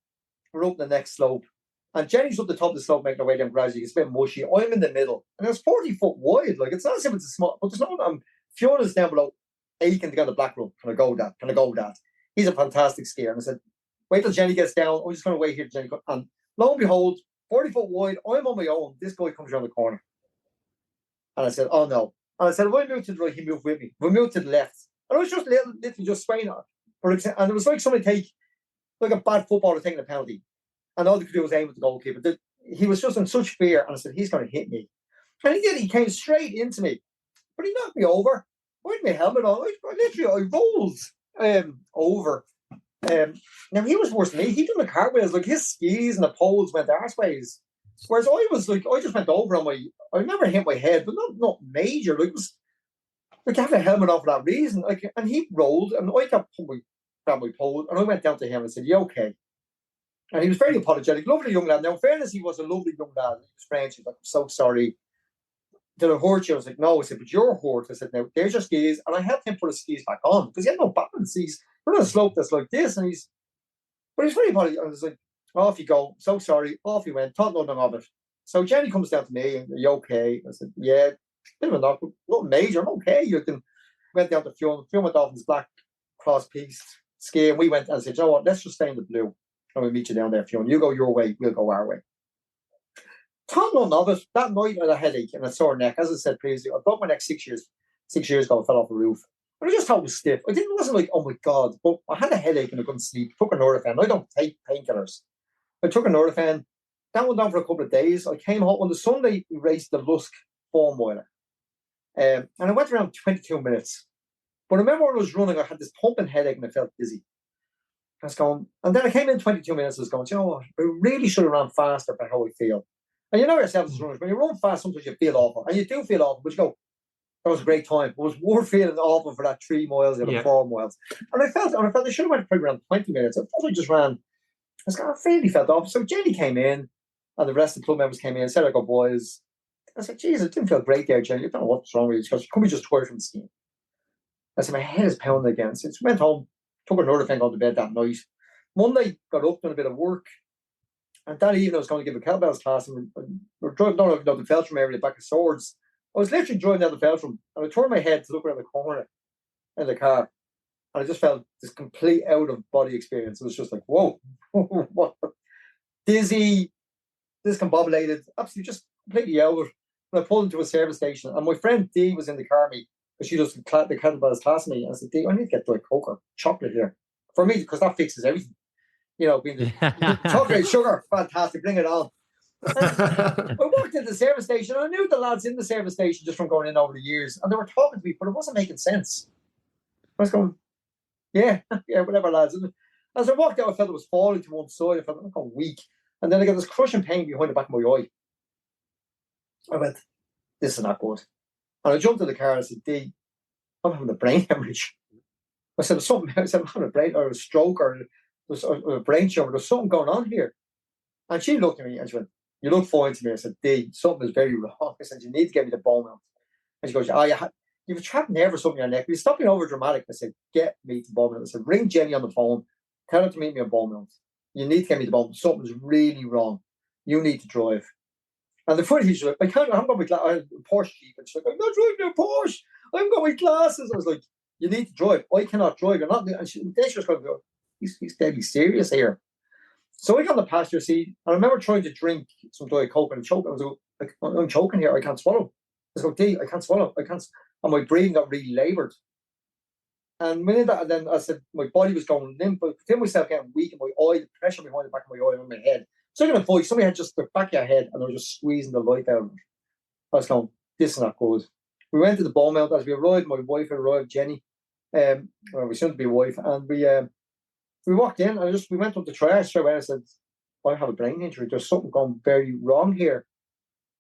we're up the next slope. And Jenny's up the top of the slope making her way down gradually. It's a bit mushy. I'm in the middle. And it's 40 foot wide. Like, it's not as if it's a small, but there's no, Fiona's down below, aching to get on the black room. Can I go, Dad? Can I go, Dad? He's a fantastic skier. And I said, wait till Jenny gets down. I'm just going to wait here till Jenny comes. And lo and behold, 40 foot wide, I'm on my own. This guy comes around the corner. And I said, oh no. And I said, if I move to the right, he moved with me. If I moved to the left. And I was just literally just swaying on. And it was like somebody like a bad footballer taking a penalty. And all they could do was aim at the goalkeeper. He was just in such fear. And I said, he's going to hit me. And he did. He came straight into me. But he knocked me over. I had my helmet on. I rolled over. Now, he was worse than me. He did the cartwheels. Like, his skis and the poles went arseways. Whereas I was like, I just went over on I never hit my head, but not major. Like, it was like, I had a helmet on for that reason. Like, and he rolled, and I grabbed my pole, and I went down to him and said, you okay? And he was very apologetic. Lovely young lad. Now, in fairness, he was a lovely young lad. He was French. He was like, I'm so sorry. Did I hurt you? I was like, no. I said, but you're hurt. I said, now, there's your skis. And I helped him put his skis back on because he had no balance. We're on a slope that's like this. But he's very apologetic. I was like, off you go. So sorry. Off he went. Thought nothing of it. So Jenny comes down to me and, are you okay? I said, yeah. Bit of a knock, not major. I'm okay. Went down to Fiona. Fiona went off in his black cross piece ski. And we went and I said, you know what? Let's just stay in the blue. And we'll meet you down there, Fiona. You go your way. We'll go our way. Thought nothing of it. That night I had a headache and a sore neck. As I said previously, I broke my neck 6 years. 6 years ago, I fell off a roof. And I just thought it was stiff. It wasn't like, oh my God. But I had a headache and I couldn't sleep. Took a Nurofen. I don't take painkillers. I took a Nurofen. That went down for a couple of days. I came home on the Sunday. We raced the Lusk foam boiler. And I went around 22 minutes. But I remember when I was running, I had this pumping headache and I felt dizzy. I was going, and then I came in 22 minutes. I was going, you know what? I really should have run faster for how I feel. And you know yourself as runners, when you run fast, sometimes you feel awful. And you do feel awful, but you go, that was a great time. It was worth feeling awful for that 3 miles or the 4 miles. And I felt I should have went probably around 20 minutes. I thought I just ran. I really felt awful. So Jenny came in, and the rest of the club members came in and said, I go, boys. I said, Jesus, it didn't feel great there, Jenny. I don't know what's wrong with you. She goes, could we just tired from the skiing? I said, my head is pounding again. So went home, took another thing, gone to bed that night. Monday, got up, done a bit of work. And that evening, I was going to give a kettlebells class. And we're driving down the Feltram area, back of Swords. I was literally driving down the Feltram, and I turned my head to look around the corner in the car. And I just felt this complete out-of-body experience. It was just like, whoa, what? Dizzy, discombobulated, absolutely just completely out. And I pulled into a service station, and my friend Dee was in the car with me, because she does the kettlebells class with me. And I said, Dee, I need to get Diet Coke or chocolate here. For me, because that fixes everything. You know, being the chocolate, sugar, fantastic, bring it on. I walked into the service station, and I knew the lads in the service station just from going in over the years, and they were talking to me, but it wasn't making sense. I was going, yeah, whatever, lads. And as I walked out, I felt it was falling to one side. I felt I'm going weak. And then I got this crushing pain behind the back of my eye. I went, this is not good. And I jumped in the car and I said, Dee, I'm having a brain hemorrhage. I said, I'm having a brain or a stroke or a brain tumor. There's something going on here. And she looked at me and she went, you look fine to me. I said, Dee, something is very wrong. I said, you need to get me the bone mount. And she goes, oh, you have a trapped nerve or something in your neck. Will you stop being over dramatic? I said, get me the bone mount. I said, ring Jenny on the phone. Tell her to meet me a bone mount. You need to get me the bone mount. Something's really wrong. You need to drive. And the funny thing is, like, I haven't got my glasses. I had a Porsche Jeep. And she's like, I'm not driving a Porsche. I haven't got my glasses. I was like, you need to drive. I cannot drive. You're not. And then she was going to go, he's deadly serious here. So I got on the passenger seat. And I remember trying to drink some Diet Coke and choke. I was like, I'm choking here. I can't swallow. I was like, Dee, I can't swallow. I can't. and my breathing got really laboured. And when that, and then I said my body was going limp, but I feel myself getting weak in my eye, the pressure behind the back of my eye on my head. So I got a voice, somebody had just the back of your head and they were just squeezing the life out of it. I was going, this is not good. We went to the ball mount as we arrived, my wife arrived, Jenny, well, we soon to be wife, and we walked in and we went up the triage straight away. I said, I have a brain injury. There's something gone very wrong here.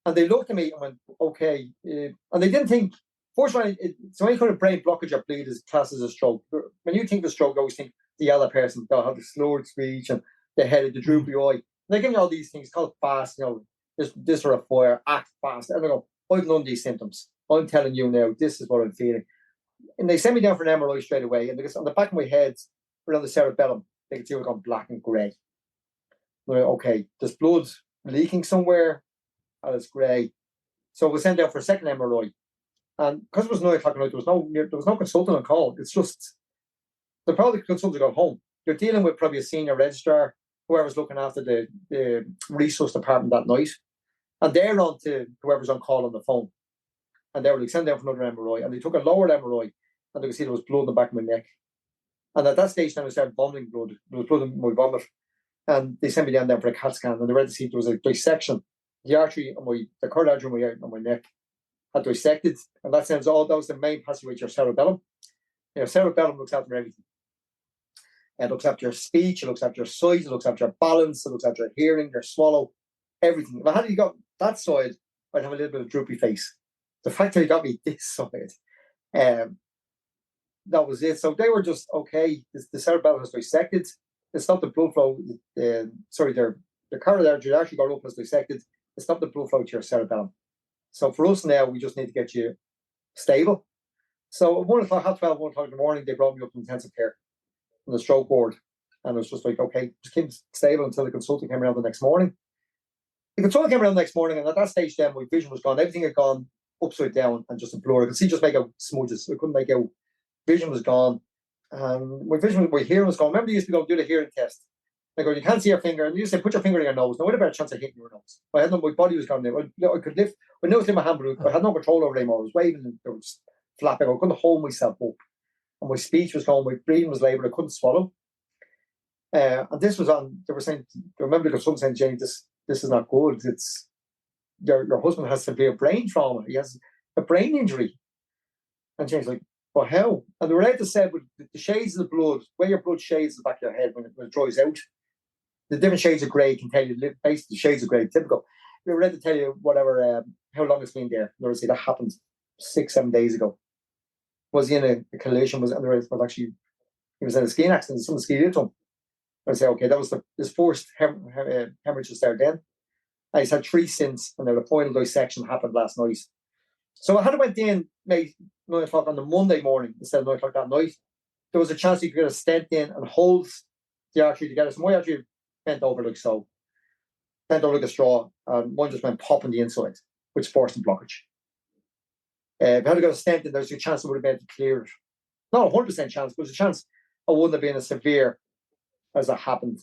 And they looked at me and went, okay. And they didn't think, fortunately, so any kind of brain blockage or bleed is classed as a stroke. When you think of stroke, you always think the other person, they'll have the slurred speech and the head, the droopy eye. And they give me all these things called fast, this or a fire, act fast. And I go, I've none of these symptoms. I'm telling you now, this is what I'm feeling. And they sent me down for an MRI straight away. And because on the back of my head, around the cerebellum, they could see it gone black and grey. Like, okay, there's blood leaking somewhere, and it's grey. So we sent out for a second MRI. And because it was 9 o'clock at night, there was no consultant on call. It's just the probably consultant got home. You're dealing with probably a senior registrar, whoever's looking after the resource department that night. And they're on to whoever's on call on the phone. And they were like, send down for another MRI. And they took a lower MRI, and they could see there was blood in the back of my neck. And at that stage, then I started vomiting blood. There was blood in my vomit. And they sent me down there for a CAT scan. And they read to see there was a dissection. The artery on the coronary artery on my neck had dissected. And that sounds all, that was the main passageway to your cerebellum. Your cerebellum looks after everything. It looks after your speech, it looks after your sight, it looks after your balance, it looks after your hearing, your swallow, everything. If I hadn't got that side, I'd have a little bit of droopy face. The fact that he got me this side, that was it. So they were just, okay, the cerebellum was dissected. It stopped the blood flow. The coronary artery actually got up, was dissected. It stopped the blood flow to your cerebellum. So for us now, we just need to get you stable. So at 1 o'clock, half 12, 1 o'clock in the morning, they brought me up to intensive care on the stroke ward. And it was just like, okay, just keep stable until the consultant came around the next morning. The consultant came around the next morning, and at that stage then, my vision was gone. Everything had gone upside down and just a blur. I could see just make out smudges. I couldn't make out. Vision was gone. My hearing was gone. Remember, you used to go do the hearing test. They go, you can't see your finger. And you say, put your finger in your nose. Now, what about a chance of hitting your nose? My body was gone now. I could lift. I noticed in my hand, but I had no control over it anymore. I was waving and it was flapping. I couldn't hold myself up. And my speech was gone. My breathing was laboured. I couldn't swallow. And this was on, they were saying, I remember the consultant saying, Jane, this is not good. It's your husband has severe brain trauma. He has a brain injury. And Jane's like, well, how? And they were able to say, with the shades of the blood, where your blood shades the back of your head when it dries out, the different shades of grey can tell you, basically the shades of grey, typical. They were able to tell you whatever, how long it's been there. They were saying that happened 6-7 days ago. Was he in a collision? Was actually, he was in a skiing accident, someone skied into him. I say, okay, that was his first hemorrhages there then. And he's had 3 since, and then the final dissection happened last night. So I had went in maybe 9 o'clock on the Monday morning instead of 9 o'clock that night. There was a chance you could get a stent in and hold the artery together. So my artery bent over like so, bent over like a straw, and one just went pop on the inside, which forced the blockage. If I had got a stent in, there's a chance I would have been able to clear it. Not a 100% chance, but there's a chance I wouldn't have been as severe as that happened.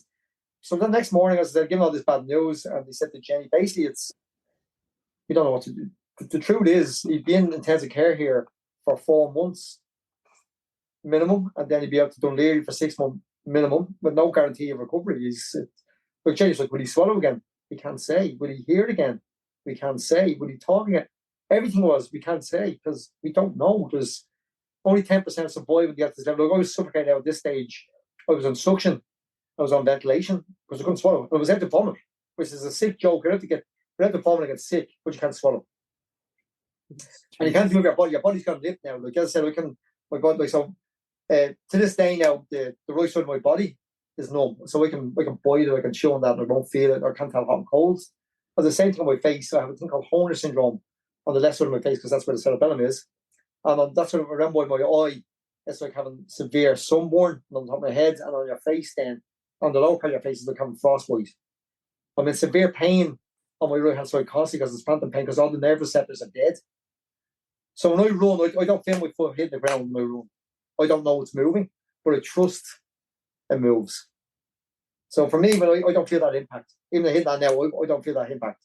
So the next morning, as I was given all this bad news, and they said to Jenny, basically, we don't know what to do. The truth is, you'd be in intensive care here for 4 months minimum, and then you'd be able to Dunleary for 6 months minimum with no guarantee of recovery. But Jenny's like, will he swallow again? We can't say. Will he hear it again? We can't say. Will he talk again? Everything we can't say because we don't know. There's only 10% survival at this level. I was suffocating at this stage. I was on suction. I was on ventilation because I couldn't swallow. I was able to vomit, which is a sick joke. You're able to vomit and get sick, but you can't swallow. And you can't move your body. Your body's got to lift now. Like I said, my body. So to this day now, the right side of my body is numb. So I can bite it, I can chew on that, and I won't feel it, or can't tell hot and cold. At the same thing on my face, I have a thing called Horner syndrome on the left side of my face because that's where the cerebellum is. And that's sort of around by my eye. It's like having severe sunburn on the top of my head, and on your face then, on the lower part of your face is like having frostbite. I'm in severe pain on my right hand side constantly because it's phantom pain because all the nerve receptors are dead. So when I run, I don't feel my foot hitting the ground when I run. I don't know it's moving, but I trust it moves. So for me, when I don't feel that impact. Even if I hit that now, I don't feel that impact.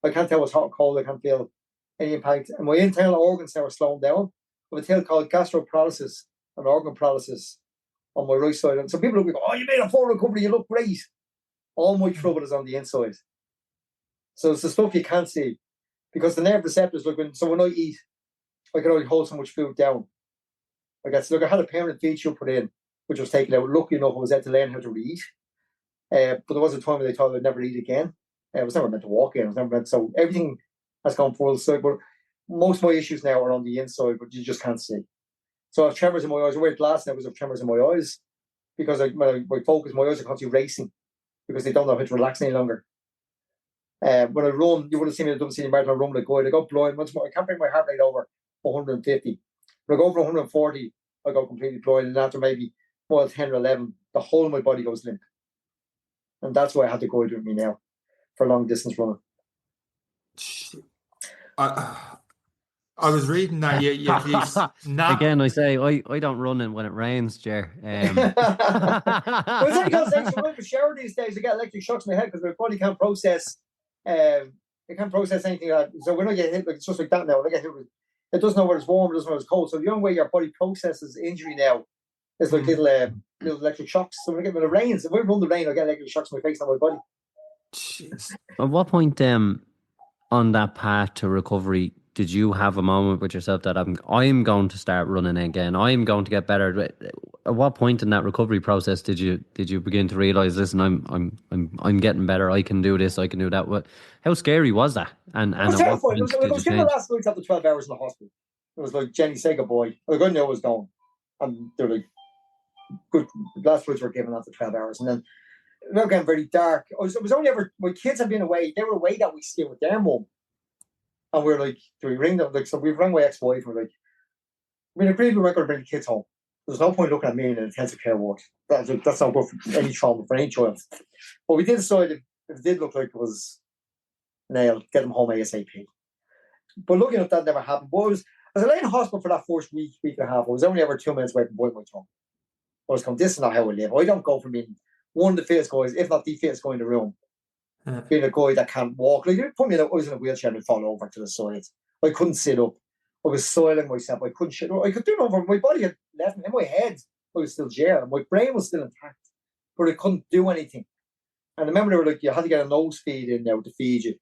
I can't tell what's hot or cold. I can't feel any impact. And my internal organs now are slowing down. of a thing called gastroparalysis and organ paralysis on my right side. And so people will go, oh, you made a full recovery, you look great. All my trouble is on the inside. So it's the stuff you can't see. Because the nerve receptors, so when I eat, I can only hold so much food down. I had a permanent feed tube put in, which was taken out. Lucky enough, I was able to learn how to read. But there was a time when they thought I'd never eat again. I was never meant to walk in. So everything has gone full side. But most of my issues now are on the inside, but you just can't see. So I have tremors in my eyes. I wear glasses now because I have tremors in my eyes. Because my focus, my eyes are constantly racing because they don't know how to relax any longer. When I run, you would have seen me at the Dublin City Marathon, I run like a guy. I go blind. Once more, I can't bring my heart rate over 150. When I go over 140, I go completely blind. And after maybe 10 or 11, the whole of my body goes limp. And that's why I had to go with me now for long distance running. I was reading that you Again, I say I don't run when it rains, Ger. Well, it's only because I run for shower these days. I get electric shocks in my head because my body can't process. It can't process anything. So when I get hit, it's just like that now. When I get hit, it doesn't know where it's warm, it doesn't know where it's cold. So the only way your body processes injury now is like little electric shocks. So when it rains, if I run the rain, I get electric shocks in my face and my body. Jeez. At what point on that path to recovery did you have a moment with yourself that I'm going to start running again? I'm going to get better. At what point in that recovery process did you begin to realize, listen, I'm getting better. I can do this. I can do that. How scary was that? And it was terrifying. It was the last night after 12 hours in the hospital. It was like, Jenny, say goodbye. Like, I knew I was gone, and they're like, good. Last words were given after 12 hours, and then it was getting very dark. It was only ever my kids had been away. They were away that week still with their mum. And we're like, do we ring them? Like, so we've rang my ex-wife. We're like, we agreed we weren't going to bring the kids home. There's no point looking at me in an intensive care ward. That's not good for any trauma for any child. But we did decide if it did look like it was nailed, get them home ASAP. But lucky enough, that never happened. But as I lay in hospital for that first week and a half, I was only ever 2 minutes away from biting my tongue. I was going, this is not how I live. I don't go from being one of the fittest guys, if not the fittest guy in the room, being a guy that can't walk. Like, you put me in I was in a wheelchair and I'd fall over to the side. I couldn't sit up. I was soiling myself. I couldn't shit. I could do it over. My body had left me. In my head, I was still Ger. My brain was still intact, but I couldn't do anything. And I remember they were like, you had to get a nose feed in now to feed you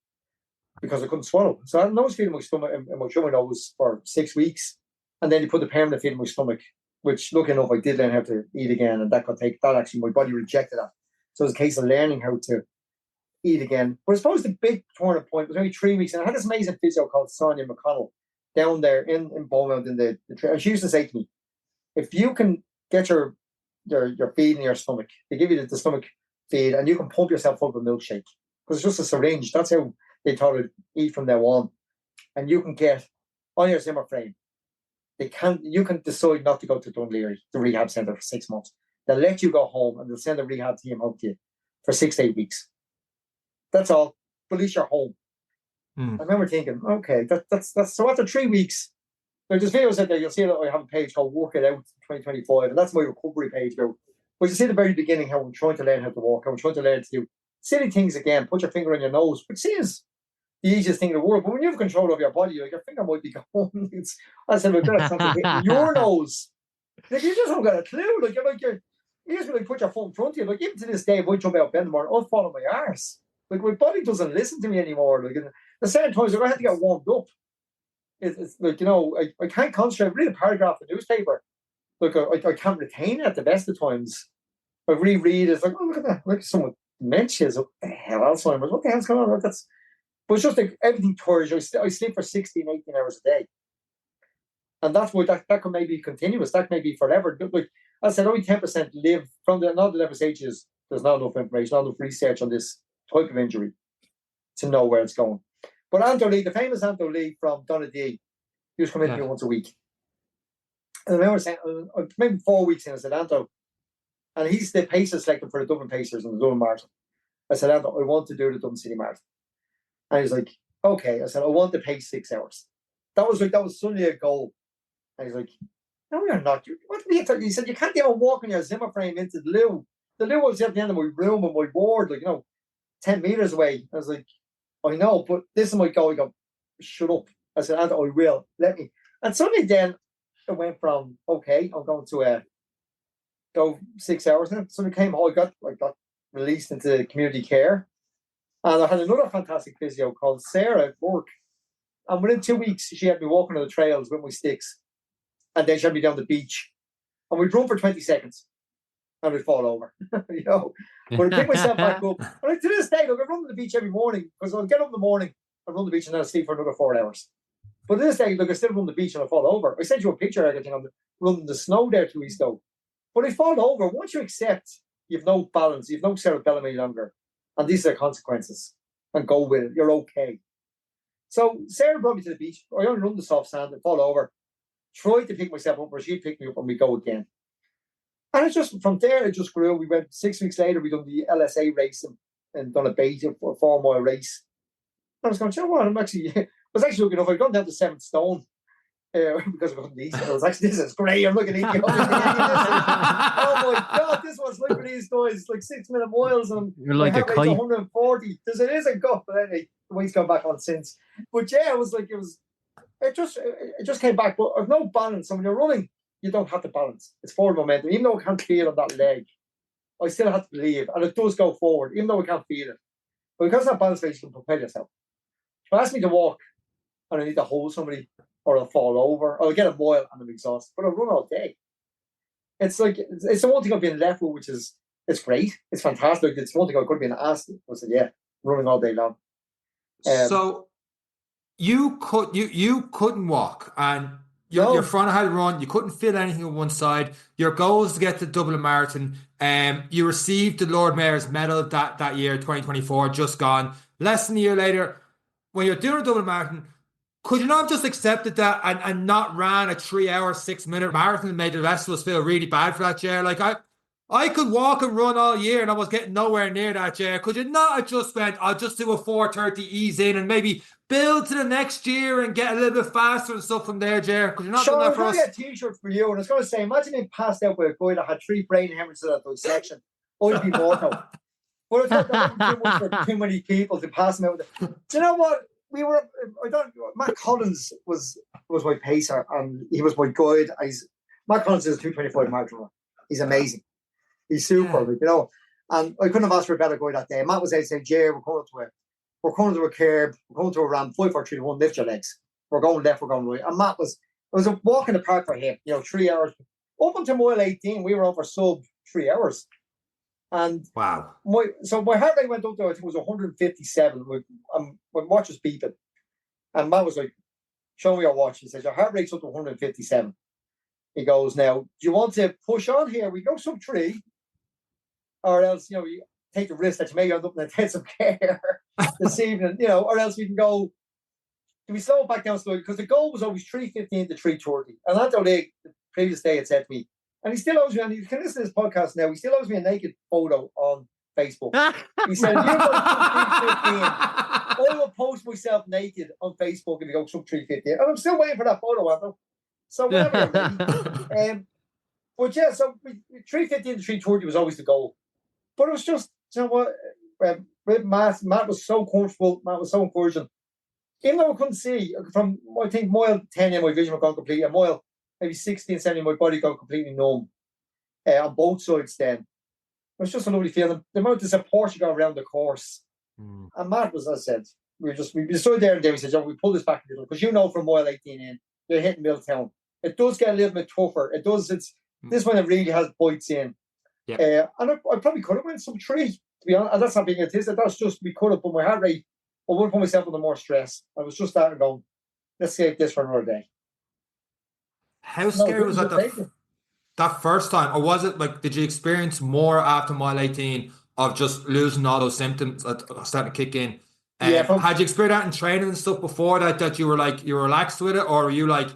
because I couldn't swallow. So I had a nose feed in my stomach, in my nose for 6 weeks. And then you put the permanent feed in my stomach, which, lucky enough, I did learn how to eat again. And that actually, my body rejected that. So it was a case of learning how to eat again. But I suppose the big turning point was maybe 3 weeks. And I had this amazing physio called Sonia McConnell down there in Beaumont in the trail. And she used to say to me, if you can get your feed in your stomach, they give you the stomach feed and you can pump yourself up a milkshake. Because it's just a syringe. That's how they taught her to eat from now on. And you can get on your Zimmer frame. You can decide not to go to Dunleary, the rehab centre, for 6 months. They'll let you go home and they'll send a rehab team out to you for 6 to 8 weeks. That's all. But at least you're home. I remember thinking, okay, that's so after 3 weeks, there's videos out there, you'll see that I have a page called Work It Out 2025, and that's my recovery page now. But you see the very beginning how I'm trying to learn how to walk, how I'm trying to learn to do silly things again, put your finger on your nose, which seems the easiest thing in the world. But when you have control of your body, like, your finger might be going. I said, we've got something hitting your nose. Like, you just haven't got a clue. Like, you just like put your foot in front of you. Like, even to this day, if I jump out of bed in the morning, I'll fall on my arse. Like, my body doesn't listen to me anymore. Like, the certain times I had to get warmed up. It's like, I can't concentrate. Read a paragraph in the newspaper. Like, I can't retain it at the best of times. I reread, it's like, oh, look at that. Like, someone mentions, what the hell, Alzheimer's? What the hell's going on? But it's just like everything tires you. I sleep for 16, 18 hours a day. And that's why that could maybe be continuous. That may be forever. Like I said, only 10% live from the level stages. There's not enough information, not enough research on this type of injury to know where it's going. But Anto Lee, the famous Anto Lee from Donna D, he was coming to me once a week. And I remember saying, maybe 4 weeks in, I said, Anto, and he's the pacer selected for the Dublin Pacers and the Dublin Marathon. I said, Anto, I want to do the Dublin City Marathon. And he's like, okay. I said, I want to pace 6 hours. That was suddenly a goal. And he's like, no, you're not. What did he tell you? He said, you can't even walk on your Zimmer frame into the loo. The loo was at the end of my room and my ward, 10 meters away. I was like, I know, but this is my goal. I go, shut up. I said, Anto, I will. Let me. And suddenly then, it went from, okay, I'm going to go 6 hours now. So I came home, I got released into community care. And I had another fantastic physio called Sarah at work. And within 2 weeks, she had me walking on the trails with my sticks. And then she had me down the beach. And we'd run for 20 seconds. And we'd fall over, you know. But I pick myself back up. And to this day, look, I run to the beach every morning because I'll get up in the morning, I run the beach, and then I'll sleep for another 4 hours. But to this day, look, I still run the beach and I fall over. I sent you a picture, everything. I'm running the snow there 2 weeks ago. But I fall over. Once you accept you've no balance, you've no cerebellum any longer, and these are the consequences, and go with it, you're okay. So Sarah brought me to the beach. I only run the soft sand and fall over. Tried to pick myself up, or she'd pick me up, and we go again. And it just, from there, it just grew. We went 6 weeks later, we done the LSA race and done a beta for a 4 mile race. And I was going, you know what, I was actually looking up, I'd gone down to 7 stone because I couldn't eat. I was actually, this is great, I'm looking at you. Oh my God, this was like for these guys, like 6 minute miles, and you're like a kite. 140. It is a go, but anyway, the weight's gone back on since. But yeah, it just came back. But I've no balance. And when you're running, you don't have the balance. It's forward momentum. Even though I can't feel on that leg, I still have to believe. And it does go forward, even though I can't feel it. But because that balance phase, you can propel yourself. If you ask me to walk and I need to hold somebody, or I'll fall over, or I'll get a mile and I'm exhausted, but I'll run all day. It's like, it's the one thing I've been left with, which is, it's great. It's fantastic. It's one thing I could have been asked. I said, yeah, running all day long. So you couldn't walk, and your front had run. You couldn't feel anything on one side. Your goal was to get to the Dublin Marathon. You received the Lord Mayor's Medal that year, 2024, just gone. Less than a year later, when you're doing a Dublin Marathon, could you not have just accepted that and not ran a 3 hour, 6 minute marathon and made the rest of us feel really bad for that, Ger? Like, I could walk and run all year and I was getting nowhere near that, Ger. Could you not have just went, I'll just do a 4:30 ease in and maybe build to the next year and get a little bit faster and stuff from there, Ger? Could you not do that for us? I was going to get a t-shirt for you, and I was going to say, imagine being passed out by a guy that had 3 brain hemorrhages at that dissection. I'd be mortal. But I thought that would be too much for too many people to pass them out. Do you know what? Matt Collins was my pacer, and he was my guide. Matt Collins is a 225 marathon. He's amazing. He's super, you know. And I couldn't have asked for a better guide that day. Matt was there saying, Ger, we're coming to a curb, we're going to a ramp, 5, 4, 3, 2, 1, lift your legs. We're going left, we're going right. And Matt it was a walk in the park for him, you know, 3 hours. Up until mile 18, we were on for sub 3 hours. And wow. My heart rate went up to, I think it was 157. My watch was beeping. And Matt was like, show me your watch. He says, your heart rate's up to 157. He goes, now, do you want to push on here? We go sub 3. Or else, you know, you take the risk that you may end up in intensive care this evening, you know, or else we can go, do we slow it back down slowly? Because the goal was always 3:15 to 3:30. And that's how the previous day had said to me. And he still owes me, and you can listen to this podcast now, he still owes me a naked photo on Facebook. He said, you go sub 3:15. I will post myself naked on Facebook if you go sub 3:15. And I'm still waiting for that photo, Anthony. So whenever you're ready. But yeah, so 3:15 to 3:30 was always the goal. But it was just, you know what, with Matt was so comfortable, Matt was so encouraging. Even though I couldn't see, from, I think, mile 10 in my vision had gone completely, a mile maybe 16, 17, my body got completely numb on both sides then. It was just a lovely feeling. The amount of support you got around the course. And Matt was, as I said, we decided there and then, we said, we pull this back a little, because you know from mile 18 in, you're hitting Milltown. It does get a little bit tougher. It does, this one it really has bites in. Yeah. And I probably could have went some 3, to be honest. And that's not being autistic. That's just, we could have put my heart rate, I wouldn't put myself under more stress. I was just starting going, let's save this for another day. How scary was that first time? Or was it like, did you experience more after mile 18 of just losing all those symptoms starting to kick in? Had you experienced that in training and stuff before that you were like, you were relaxed with it? Or were you like,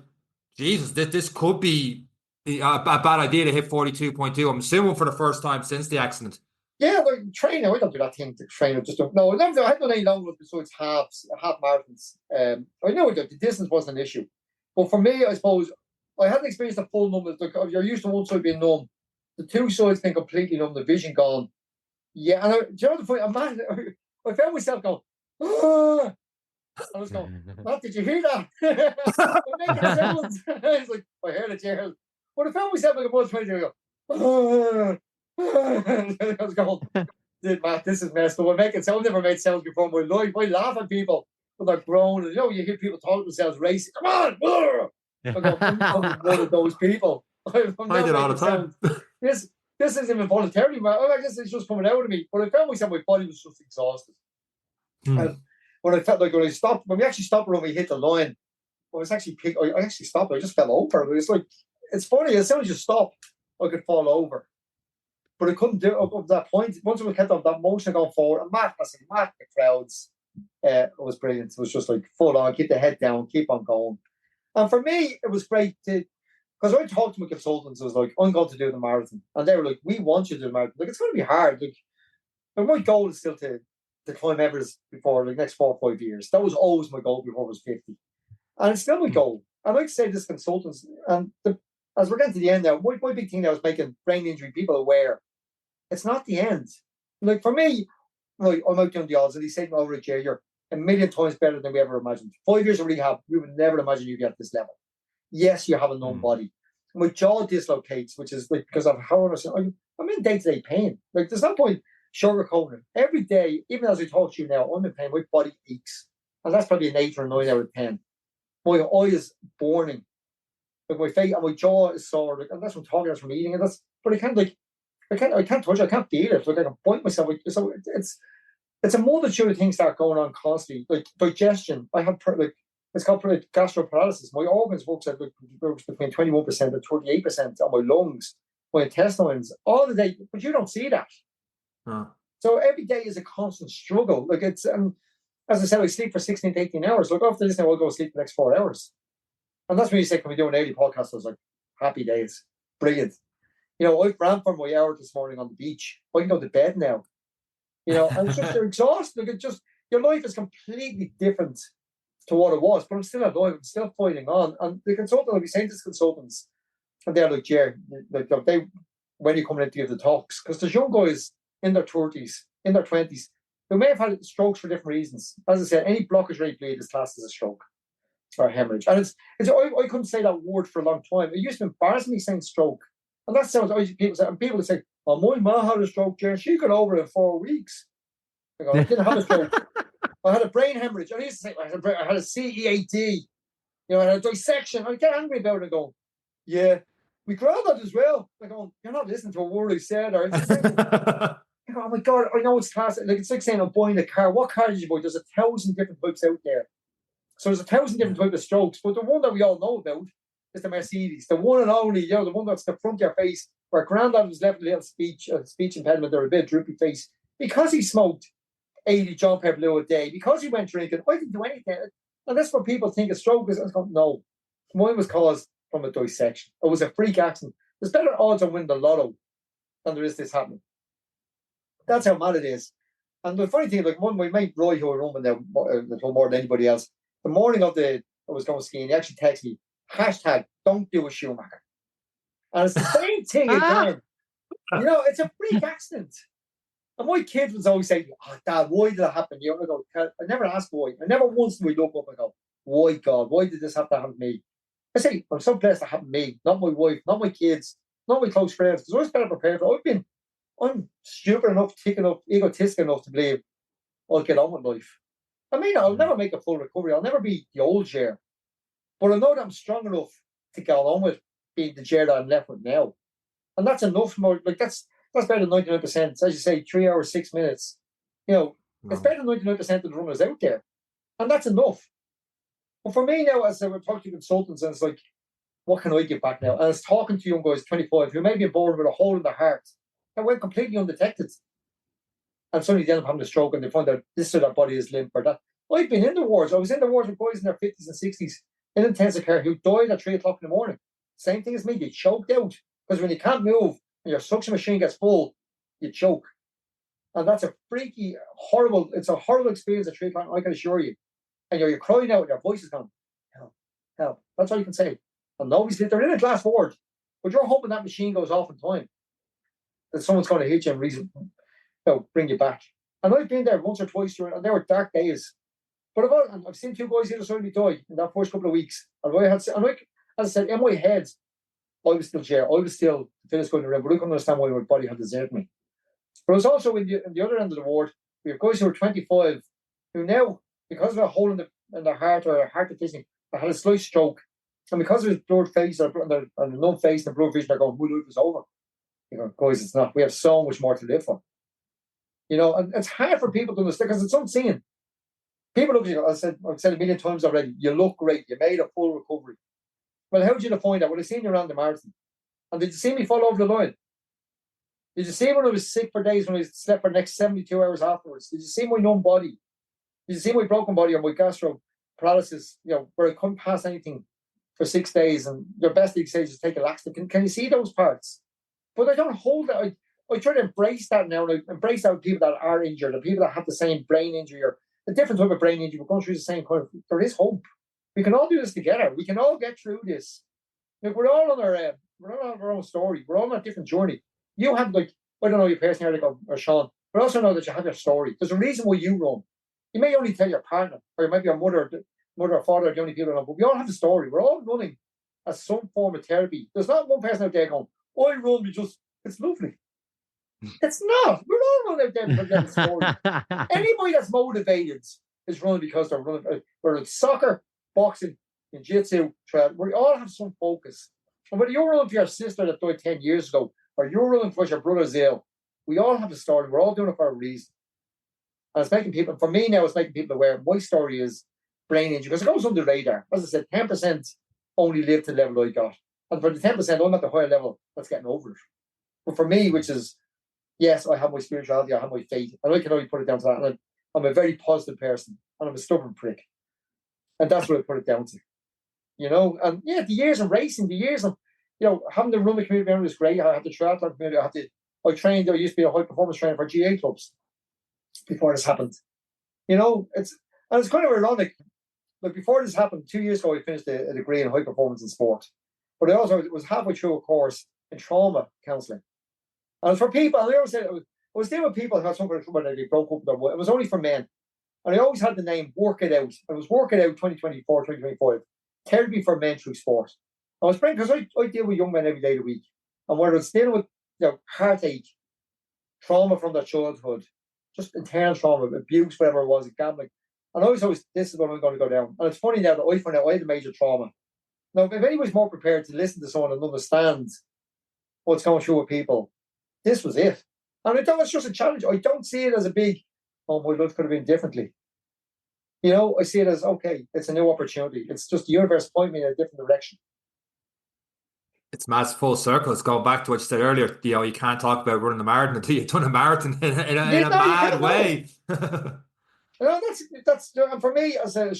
Jesus, this could be a bad idea to hit 42.2? I'm assuming for the first time since the accident. Yeah, like training, I don't do that thing to train. I haven't done any long ones besides half marathons. I know the distance wasn't an issue. But for me, I suppose, I hadn't experienced the full numbness. Like, you're used to one side being numb. The 2 sides being completely numb, the vision gone. Yeah, and do you know the point? I found myself going, I was going, Matt, did you hear that? I'm making sounds. He's like, I heard it, Gerald. But I found myself like a bunch of go, I was going, dude, Matt, this is messed up. I'm making sounds. I've never made sounds before in my life. I laugh at people when they're grown. And, you hear people talk to themselves racing. Come on. I go, I'm one of those people. I did all the time. This isn't even voluntary, man. I guess it's just coming out of me. But I found myself, my body was just exhausted. And when I felt like when we actually stopped when we hit the line, I actually stopped. I just fell over. It's like, it's funny. As soon as you stop, I could fall over. But I couldn't do it up to that point. Once we kept on that motion going forward, and Matt, the crowds, it was brilliant. It was just like full on, keep the head down, keep on going. And for me, it was great because I talked to my consultants. I was like, I'm going to do the marathon. And they were like, we want you to do the marathon. Like, it's going to be hard. Like, and my goal is still to climb Everest before the next 4 or 5 years. That was always my goal before I was 50. And it's still my goal. And like I say, this consultants, and as we're getting to the end now, my big thing now is making brain injury people aware. It's not the end. Like for me, like I'm out doing the odds, and he said over at you're a million times better than we ever imagined. 5 years of rehab, we would never imagine you'd get at this level. Yes, you have a numb body. My jaw dislocates, which is like because of how I'm in day-to-day pain. Like there's no point sugarcoating it. Every day, even as we talk to you now, I'm in pain. My body aches. And that's probably an 8 or 9 out of 10. My eye is burning. Like my face and my jaw is sore. Like, and that's from talking, that's from eating. And but I can't touch it. I can't feel it. Like I can bite myself. So it's a multitude of things that are going on constantly. Like digestion. I have it's called gastroparalysis. My organs works between 21% and 38% on my lungs, my intestines, all the day. But you don't see that. Huh. So every day is a constant struggle. Like it's as I said, I sleep for 16 to 18 hours. Like after this now, I'll go sleep the next 4 hours. And that's when you say, can we do an daily podcast? I was like, happy days. Brilliant. I ran for my hour this morning on the beach. I can go to bed now. And it's just, you're exhausted. Like your life is completely different to what it was, but I'm still alive. I'm still fighting on. And the consultant, I'll be saying to consultants, and they're like, Ger, when you're coming in to give the talks, because there's young guys in their 30s, in their 20s, who may have had strokes for different reasons. As I said, any blockage rate bleed is classed as a stroke or a hemorrhage. And I couldn't say that word for a long time. It used to embarrass me saying stroke. And that sounds, people would say, oh, my mom had a stroke, Ger. She got over it in 4 weeks. I didn't have a stroke. I had a brain hemorrhage. I used to say, I had a CEAD. I had a dissection. I get angry about it and go, yeah, we granddad as well. I go, you're not listening to a word I said. Or oh my God, I know it's class. Like it's like saying I'm buying a car. What car did you buy? There's 1,000 different types out there. So there's 1,000 different types of strokes. But the one that we all know about is the Mercedes. The one and only, the one that's the front of your face, where granddad was left with a little speech impediment or a bit droopy face because he smoked 80 John Pepper Blue a day, because he went drinking. I didn't do anything. And that's what people think a stroke is. I was going, no. Mine was caused from a dissection. It was a freak accident. There's better odds on winning the lotto than there is this happening. That's how mad it is. And the funny thing, like my mate Roy, who I run with now more than anybody else, the morning of I was going skiing, he actually texted me, #don't do a Schumacher. And it's the same thing again. It's a freak accident. And my kids would always say, oh, Dad, why did it happen? I go, I never ask why. I never once do I look up and go, why, God, why did this have to happen to me? I say, I'm so blessed to happen to me, not my wife, not my kids, not my close friends, because I was better prepared for it. I'm stupid enough, egotistic enough to believe I'll get on with life. I mean, I'll never make a full recovery. I'll never be the old Ger. But I know that I'm strong enough to get on with being the Ger that I'm left with now. And that's enough more. Like, that's better than 99%. As you say, 3 hours, 6 minutes. It's better than 99% of the runners out there. And that's enough. But for me now, as I talk to consultants, and it's like, what can I give back now? And I was talking to young guys, 25, who may be born with a hole in their heart that went completely undetected. And suddenly they end up having a stroke and they find out this or that body is limp or that. I've been in the wards. I was in the wards with boys in their 50s and 60s in intensive care who died at 3 o'clock in the morning. Same thing as me. They choked out. Because when you can't move and your suction machine gets full, you choke. And that's a freaky, horrible, it's a horrible experience at 3 o'clock, I can assure you. And you're crying out and your voice is gone, help, help. That's all you can say. And obviously they're in a glass ward, but you're hoping that machine goes off in time. That someone's going to hit you and bring you back. And I've been there once or twice and there were dark days. But I've seen two guys either side of me die in that first couple of weeks. And as I said, in my head, I was still Ger. I was still the fittest guy in the room, but I couldn't understand why my body had deserted me. But it was also in the other end of the ward, we have guys who are 25 who now, because of a hole in their heart or a heart deficiency, they had a slight stroke. And because of his blurred face and the numb face and the blurred vision, they're going, my life is over. You know, guys, it's not. We have so much more to live for. You know, and it's hard for people to understand because it's unseen. People look at you, I've said a million times already, you look great, you made a full recovery. Well, how did you define that? Well, I seen you around the marathon. And did you see me fall over the line? Did you see when I was sick for days, when I slept for the next 72 hours afterwards? Did you see my numb body? Did you see my broken body or my gastro paralysis, you know, where I couldn't pass anything for 6 days and your best league stage is take a laxative? Can you see those parts? But I don't hold that. I try to embrace that now, and I embrace that with people that are injured, the people that have the same brain injury or a different type of brain injury. We're going through the same kind of, there is hope. We can all do this together. We can all get through this. Like we're all on our own story. We're all on a different journey. You have, like, I don't know your personality or Sean, but I also know that you have your story. There's a reason why you run. You may only tell your partner, or it might be your mother or father are the only people who know, but we all have a story. We're all running as some form of therapy. There's not one person out there going, I run because it's lovely. It's not. We're all running out there because we have a story. Anybody that's motivated is running because they're running, whether it's soccer, boxing, jiu-jitsu, we all have some focus. And whether you're running for your sister that died 10 years ago, or you're running because your brother's ill, we all have a story. We're all doing it for a reason. And it's making people, for me now, it's making people aware. My story is brain injury, because it goes under the radar. As I said, 10% only live to the level I got. And for the 10%, I'm at the higher level that's getting over it. But for me, which is, yes, I have my spirituality, I have my faith, and I can only put it down to that. And I'm a very positive person, and I'm a stubborn prick. And that's what I put it down to. You know, and yeah, the years of racing, the years of, you know, having the running community around was great. I had the triathlon community. I used to be a high performance trainer for GA clubs before this happened. You know, it's kind of ironic. Like before this happened, 2 years ago, I finished a degree in high performance in sport. But I also was halfway through a course in trauma counselling. And it was for people, and I always said, I was dealing with people who had some kind of trouble that they broke up. It was only for men. And I always had the name Work It Out. It was Work It Out 2024, 2025. Therapy for men through sport. I was bringing, because I deal with young men every day of the week. And whether it's dealing with, you know, heartache, trauma from their childhood, just internal trauma, abuse, whatever it was, gambling. And I was always, this is what I'm going to go down. And it's funny now that I find out I had a major trauma. Now, if anyone's more prepared to listen to someone and understand what's going through with people, this was it. And I thought it's just a challenge. I don't see it as a big, oh, my life could have been differently. You know, I see it as, okay, it's a new opportunity. It's just the universe pointing me in a different direction. It's mass full circle. It's going back to what you said earlier. You know, you can't talk about running a marathon until you've done a marathon in a mad way. You know, that's and for me, I said,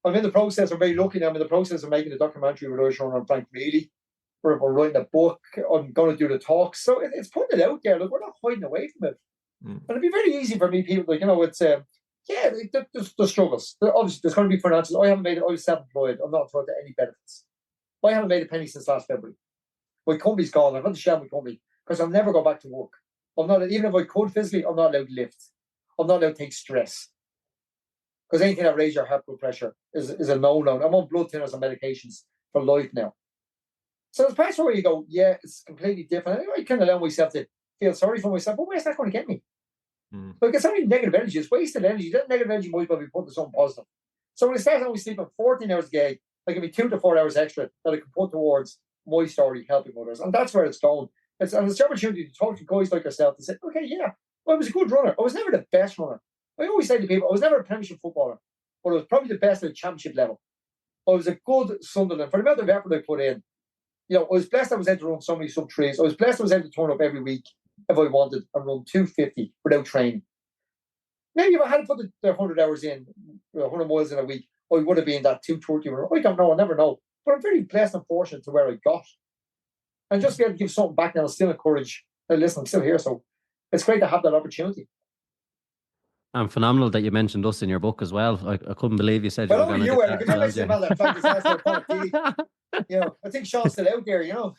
I'm in the process. I'm very lucky now. I'm in the process of making a documentary with Irish runner on Frank Mealy. We're writing a book. I'm going to do the talks. So it's putting it out there. Look, we're not hiding away from it. And it'd be very easy for me, people, like, you know, it's there's struggles. Obviously, there's going to be financial. I was self-employed. I'm not entitled to any benefits. I haven't made a penny since last February. My company's gone. I've had to share my company because I'll never go back to work. I'm not, even if I could physically, I'm not allowed to lift. I'm not allowed to take stress. Because anything that raises your heart blood pressure is a no-no. I'm on blood thinners and medications for life now. So there's parts where you go, yeah, it's completely different. I can allow myself to feel sorry for myself, but where's that going to get me? Like, it's only negative energy. It's wasted energy. That negative energy might well be put to something positive. So when I start always sleeping 14 hours a day, I give me 2 to 4 hours extra that I can put towards my story, helping others. And that's where it's going. It's the opportunity to talk to guys like yourself and say, okay, yeah, I was a good runner. I was never the best runner. I always say to people, I was never a Premiership footballer, but I was probably the best at the Championship level. I was a good Sunderland. For the amount of effort I put in, you know, I was blessed I was able to run so many sub-3s. I was blessed I was able to turn up every week if I wanted and run 250 without training. Maybe if I had put the 100 hours in, 100 miles in a week, I would have been that 230. I don't know. I never know. But I'm very blessed and fortunate to where I got. And just be able to give something back now, still encourage. Listen, I'm still here. So it's great to have that opportunity. And phenomenal that you mentioned us in your book as well. I couldn't believe you said you were going to do that. You mentioned about that fact disaster. You know, I think Sean's still out there, you know.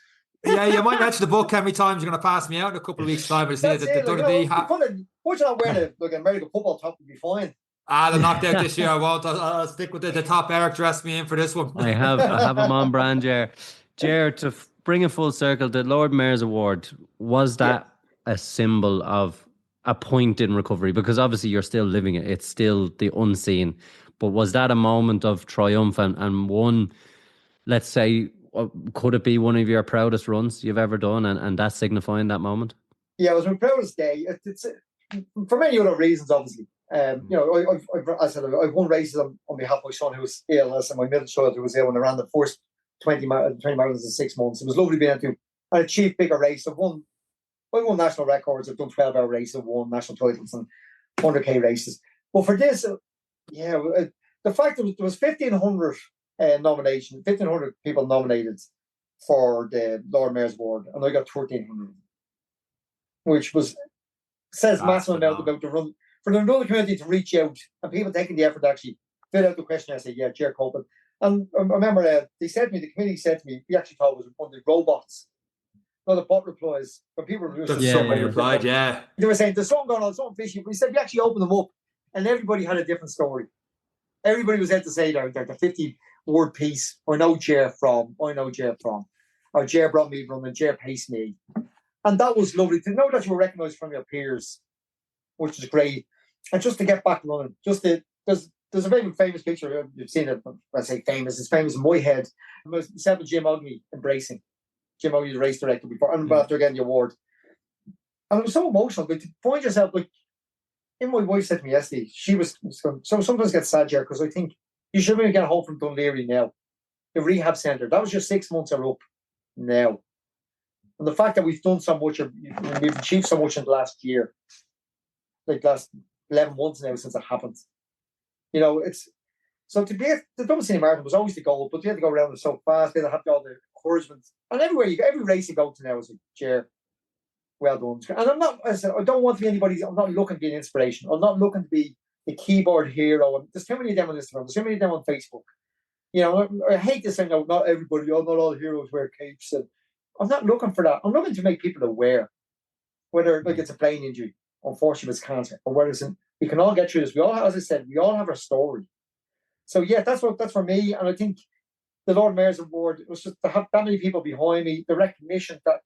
Yeah, you might mention the book how many times you're going to pass me out in a couple of weeks' time. But Much of not wearing like an American football top would be fine. The knockout this year, I won't. I'll stick with the top. Eric dressed me in for this one. I have him on brand, Ger. Ger, to bring it full circle, the Lord Mayor's Award, was that a symbol of a point in recovery? Because obviously you're still living it. It's still the unseen. But was that a moment of triumph and one, let's say, could it be one of your proudest runs you've ever done and that's signifying that moment? Yeah, it was my proudest day. It's for many other reasons, obviously. You know, I've won races on behalf of my son who was ill, and my middle child who was ill when I ran the first 20 marathons in 6 months. It was lovely being able to achieve bigger races. I won national records. I've done 12-hour races. I've won national titles and 100k races. But for this, the fact that there was 1,500 nominations, 1,500 people nominated for the Lord Mayor's Award, and I got 1,300, which says massive amount about the run. For the running community to reach out and people taking the effort to actually fill out the questionnaire, say, yeah, Ger Copeland. And I remember the committee said to me, we actually thought it was one of the robots. No, the bot replies. But people were replied, They were saying, there's something going on, something fishy. But we said, we actually opened them up and everybody had a different story. Everybody was able to say the 50-word piece, I know Ger from, or Ger brought me running, Ger paced me. And that was lovely to know that you were recognised from your peers, which is great. And just to get back running, there's a very famous picture, you've seen it, I say famous, it's famous in my head. It was myself and Jim Ogney embracing. Jim Ogney, the race director before, and after getting the award. And it was so emotional, but to find yourself, like, even my wife said to me yesterday, she was going, so sometimes get sad, Ger, because I think you should really get home from Dunleary now. The rehab centre, that was just 6 months are up now. And the fact that we've done so much, we've achieved so much in the last year, like last 11 months now since it happened. You know, it's so to be the Dublin City Marathon was always the goal, but you had to go around it so fast, they had to have all the encouragement. And everywhere you go, every race you go to now is like, Ger, well done. And I'm not, I said, I don't want to be anybody, I'm not looking to be an inspiration. I'm not looking to be the keyboard hero. And there's too many of them on Instagram, there's too many of them on Facebook. You know, I hate this thing, no, not everybody, not all heroes wear capes. And I'm not looking for that. I'm looking to make people aware, whether like it's a brain injury, unfortunately it's cancer, or whether it's we can all get through this. We all, as I said, we all have our story. So yeah, that's for me. And I think the Lord Mayor's Award, it was just to have that many people behind me, the recognition that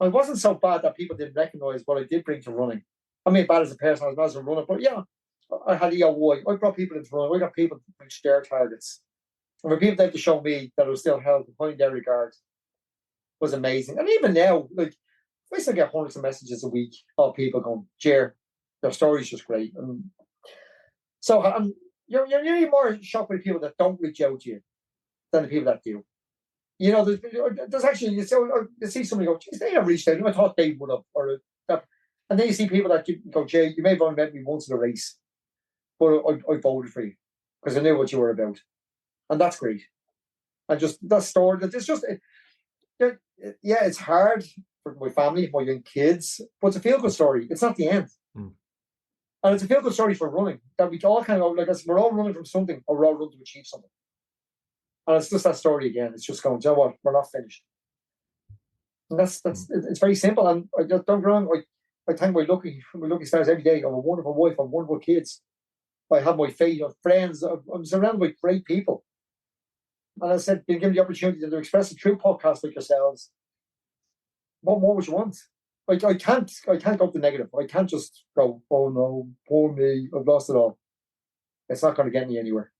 I wasn't so bad that people didn't recognise what I did bring to running. I mean, bad as a person, I was not as a runner, but yeah, I had EOY. I brought people into running. I got people to reach their targets. And for people to have to show me that I was still held behind their regard was amazing. And even now, like, I still get hundreds of messages a week of people going, Ger, your story's just great. And so you're more shocked by people that don't reach out to you than the people that do. You know, there's actually, you see somebody go, geez, they never reached out. I thought they would have. Or that. And then you see people that go, Ger, you may have only met me once in a race, but I voted for you because I knew what you were about. And that's great. And just that story, that it's just, yeah, it's hard for my family, my young kids, but it's a feel-good story. It's not the end. And it's a feel-good story for running, that we all kind of, like, we're all running from something, or we're all running to achieve something. And it's just that story again. It's just going, you know what, we're not finished. And it's very simple. And I don't get wrong, I thank my lucky stars every day. I have a wonderful wife, I have wonderful kids. I have my faith, I have friends, I'm surrounded by great people. And I said, being given the opportunity to express it through podcasts like yourselves, what more would you want? I can't go to negative. I can't just go, oh no, poor me, I've lost it all. It's not going to get me anywhere.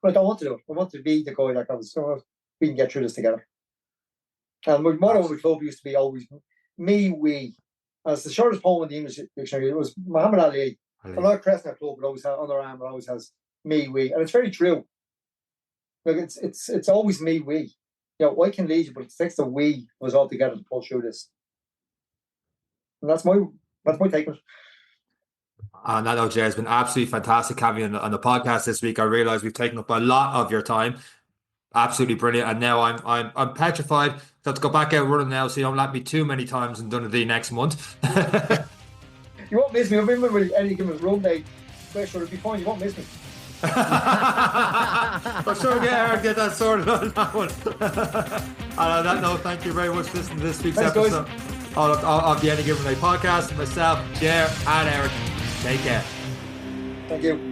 But I don't want to do it. I want to be the guy that goes, oh, we can get through this together. And my motto of the club used to be always, me, we. As the shortest poem in the English dictionary, it was Muhammad Ali. A lot of crest in our club, but always on their arm, it always has me, we. And it's very true. Like it's always me, we. You know, I can lead you, but it takes the we of us all together to pull through this. And that's my take on it. On that note, Ger, it's been absolutely fantastic having you on the podcast this week. I realise we've taken up a lot of your time. Absolutely brilliant. And now I'm petrified. So to go back out running now, so you don't lap me too many times in Dundee next month. You won't miss me. I remember when Eddie given his run day. Sure, it'll be fine. You won't miss me. I'm sure we'll get that sorted on that one. And on that note, thank you very much for listening to this week's episode of the Any Given Day podcast. Myself, Ger, and Eric. Take care. Thank you.